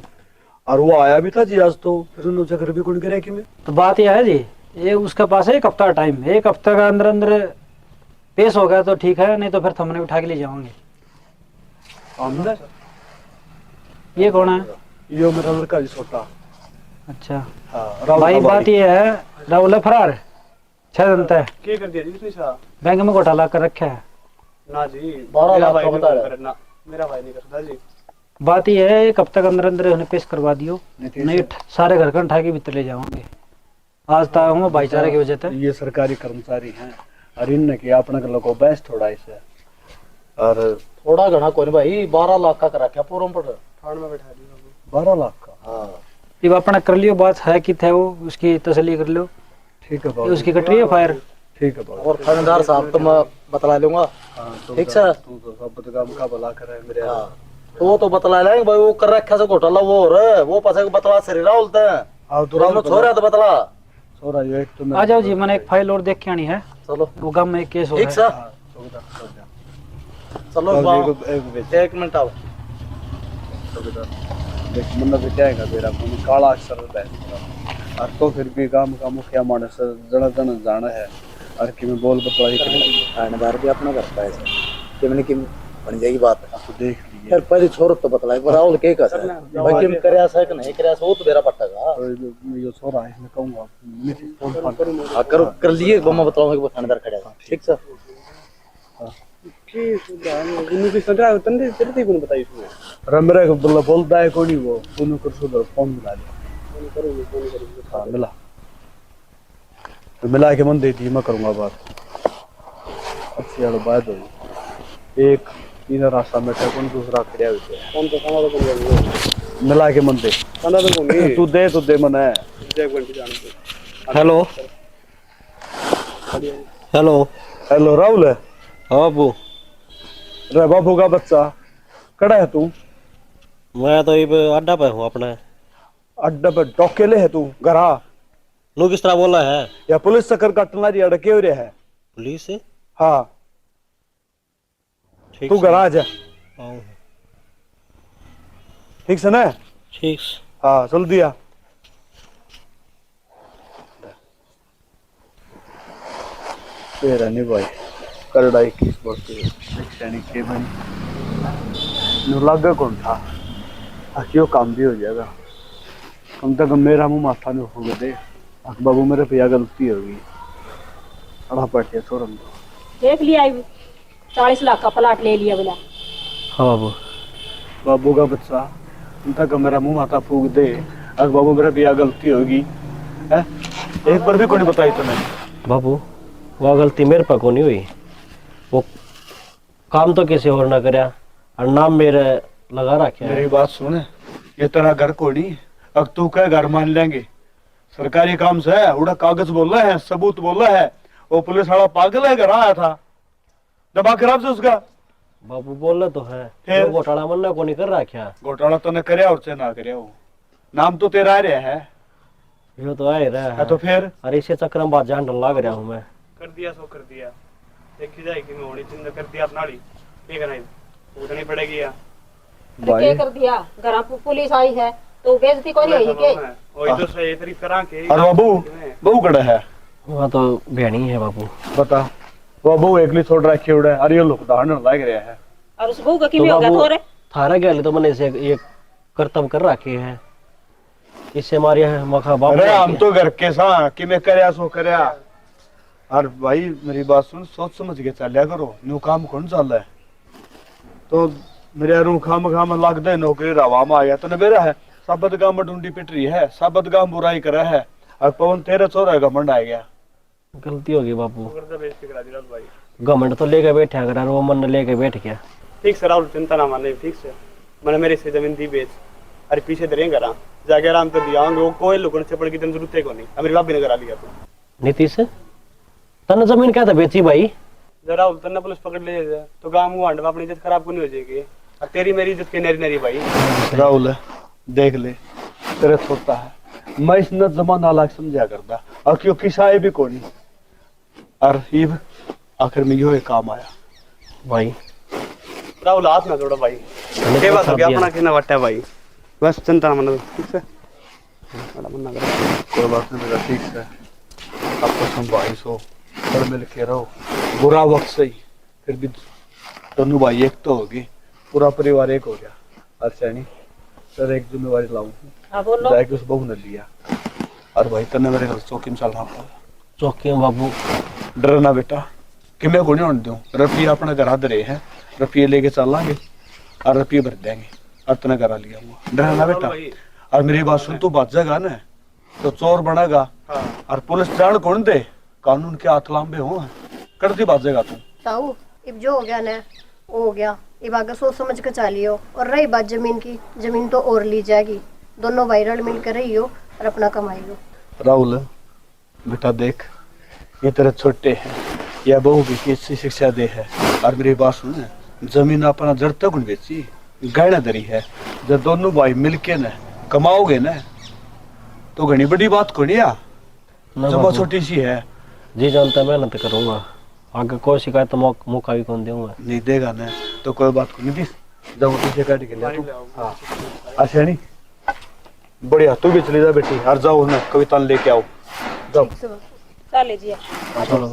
और वो आया भी था जी आज तो, फिर उन्होंने चक्कर भी कौन करे कि मैं। तो बात यह है जी, ये उसके पास है 1 हफ्ता टाइम, 1 हफ्ते का अंदर अंदर पेश हो गया तो ठीक है, नहीं तो फिर हमने उठा के ले जाओगे। हमने ये कौन है? ये मेरा लड़का जी छोटा। अच्छा हाँ भाई, बात ये है राहुल है फरार, 6 दिन तक क्या कर दिया जी इसने साहब? बैंक में घोटाला कर रखा है। ना जी 12 मेरा लाख भाई का नहीं बता रहा है। करना, मेरा भाई नहीं करता जी। बात ये है 1 हफ्ते के अंदर अंदर उन्हें पेश करवा दियो, नहीं सारे घर का उठा के भीतर ले जाओगे। आज तक हम भाईचारे की वजह से। ये सरकारी कर्मचारी हैं और इनने किया अपने के लोगों बैस थोड़ा इसे और थोड़ा घना कोई नहीं भाई, 12 लाख का करा क्या पूरम पर थाने में बैठा दिया। 12 लाख का। हाँ ये अपना कर लियो, बात है कि थे वो, उसकी तसल्ली कर लो। ठीक है ये बाबू, उसकी कट रही है फायर। ठीक है बाबू। और थानेदार साहब तो मैं बतला लूंगा। हाँ, तो ठीक सर। तू तो सब काम का भला करे मेरे। हाँ तो वो तो बतला लेंगे भाई, वो कर रखा से घोटाला वो हो रहा है, वो पासे बतला से बोलते हैं। हाँ तो राम छोरा तो बतला। छोरा ये एक तो आ जाओ जी, मैंने एक फाइल और देख के आनी है। चलो वो गांव में एक केस हो ठीक रहा सर। चलो एक 1 मिनट आओ। देख मुन्ना भी क्या है तेरा को काला अक्षर है और तो फिर भी काम का मुखिया मानस जन जन जाना है और कि मैं बोल बतलाई थानेदार भी अपना करता है सर कि मैंने कि बन जाएगी बात। तो देख लिए यार पहले छोरो तो बतलाए पर राहुल के का सर बाकी में करया से कि नहीं करया से वो तो मेरा पट्टागा। ये छोरा है मैं कहूंगा मीठी फोन हां करो कर लिए बम्मा बताऊंगा कि वो थानेदार खड़ा है। ठीक सर। की सुन भी सजा तंदे चलती कौन बताई इसमें रमरे को बोलता है कोनी वो फोन कर सुधर फोन मिला दे। हाँ मिला तो मिला के मन दे दी मैं करूंगा बात अच्छी वाली बात होगी। एक तीन रास्ता में कौन दूसरा खड़िया हुई कौन तो खाना तो कौन मिला के मन दे खाना तो कौन तू दे मन है। एक मिनट जान हेलो हेलो हेलो राहुल है। हाँ बाबू रे बाबू का बच्चा कड़ा है तू? मैं तो ये अड्डा पे हूँ अपने। अड्डा पे डॉकेले है तू घरा? लोग किस तरह बोला है? या पुलिस चक्कर काटना जी अड़के हो रहे है? पुलिस से? हाँ ठीक तू घर आ जा। आओ। ठीक से ना? ठीक। हाँ चल दिया। तेरा नहीं भाई करड़ाई किस बात की सैनिक के बनी नु लगा कौन था आखियो काम भी हो जाएगा कम से कम मेरा मुंह माथा नहीं होगा दे बाबू मेरे पे गलती होगी अड़ा पटे छोड़ देख लिया 40 लाख का प्लाट ले लिया बोला। हाँ बाबू। बाबू का बच्चा उनका का मेरा मुंह माथा फूक दे अगर बाबू मेरे पे गलती होगी है एक बार भी कोई बताई तूने? बाबू वो गलती मेरे पर को नहीं हुई। वो काम तो किसी और ना करया और नाम मेरे लगा रखे। मेरी बात सुन ये तेरा घर को नहीं अब तू क्या घर मान लेंगे सरकारी काम से है उड़ा कागज बोल रहा है सबूत बोल रहा है वो पुलिस वाला पागल है घर आया था दबा खराब से उसका। बाबू बोल तो है फिर? घोटाला मन को नहीं कर रखा। घोटाला तो ने करया और से ना करया वो नाम तो तेरा आ रहा है ये तो आ ही रहा है। तो फिर अरे इसे चक्कर में बात जान लग रहा हूँ मैं। कर दिया सो कर दिया देखी जाएगी मैं होनी चिंता कर दिया अपनाड़ी ठीक है नहीं उठनी पड़ेगी यार क्या कर दिया घर पुलिस आई है तो बेइज्जती कोनी होई के? ओए तो सही तरीफ करा के और बाबू बाबू कड़ा है वहाँ तो बहनी है बाबू। बता बाबू एकली छोड़ रखी उड़ा अरे ये लोग दाहन लग रहा है और उस बहू का की हो गया थोड़े थारा गया तो मैंने इसे एक कर्तव्य कर रखे हैं इससे हमारे मखा बाबू। अरे हम तो घर के सा कि मैं करया सो करया और भाई मेरी बात सुन सोच समझ के चलिया करो न्यू काम कौन चल रहा है तो मेरे रू खाम खाम लगता है नौकरी रवा में आ गया तो मेरा है साबत गांव में ढूंढी पिट रही है साबत गांव बुराई करा है और पवन तेरा चोरा घमंड आ गया। गलती होगी बाबू। बेइज्जती करा दी राहुल भाई घमंड तो लेके बैठे अगर वो मन लेके बैठ गया। ठीक से राहुल चिंता ना माने ठीक से मैंने मेरी से जमीन दी बेच अरे पीछे दे करा जाके आराम कर दिया वो कोई लोगों से पड़ की जरूरत है को नहीं मेरी भाभी ने करा लिया तू नीतीश तने जमीन क्या था बेची भाई? जरा तन्ने पुलिस पकड़ ले जाए तो गांव में हंडवा अपनी इज्जत खराब को नहीं हो जाएगी और तेरी मेरी इज्जत की नरी नरी भाई। राहुल देख ले तेरे छोटा है मैं इस न जमाना लाग समझा करता और क्यों किसाए भी कोनी और ईब आखिर में यो काम आया भाई। राहुल हाथ ना जोड़ो भाई सेवा तो क्या अपना कितना वट्टा भाई बस चिंता मन ठीक से बड़ा मन ना करो कोई बात नहीं मेरा ठीक है आपको संभाई सो पर मिल के रहो बुरा वक्त सही फिर भी दोनों भाई एक तो होगी पूरा परिवार एक हो गया। अच्छा नहीं सर एक जिम्मेवारी लाऊं जाके उस बहू ने लिया और भाई तने मेरे घर चौकी में चलना पड़ा। चौकी में बाबू डरना बेटा कि मैं को नहीं होने दूं रुपये अपना घर दे हैं रुपये लेके चलांगे और रुपये भर देंगे और तने घर लिया हुआ डरना बेटा। और मेरी बात सुन तू बच जाएगा ना तो चोर बनेगा और पुलिस जान कौन दे कानून के हाथ लांबे हो कर दी बात जाएगा तू। ताऊ अब जो हो गया ना वो हो गया अब आगे सोच समझ के चलियो और रही बात जमीन की जमीन तो और ली जाएगी दोनों भाई रल मिल कर रहियो और अपना कमाइयो। राहुल बेटा देख ये तेरे छोटे हैं या बहू की कैसी शिक्षा दे है और मेरी बात सुन जमीन अपना जड़ तक बेची गहना दरी है जब दोनों भाई मिलके न कमाओगे ना तो घनी बड़ी बात को नहीं आ जमा छोटी सी है जी जानता मेहनत करूंगा आगे कोई शिकायत तो मौका भी कौन दूंगा नहीं देगा ना तो कोई बात को नहीं जब पीछे काट के ले हाँ अच्छा नहीं बढ़िया तू भी चली जा बेटी हर जाओ ना कविता लेके आओ जाओ चल लीजिए। चलो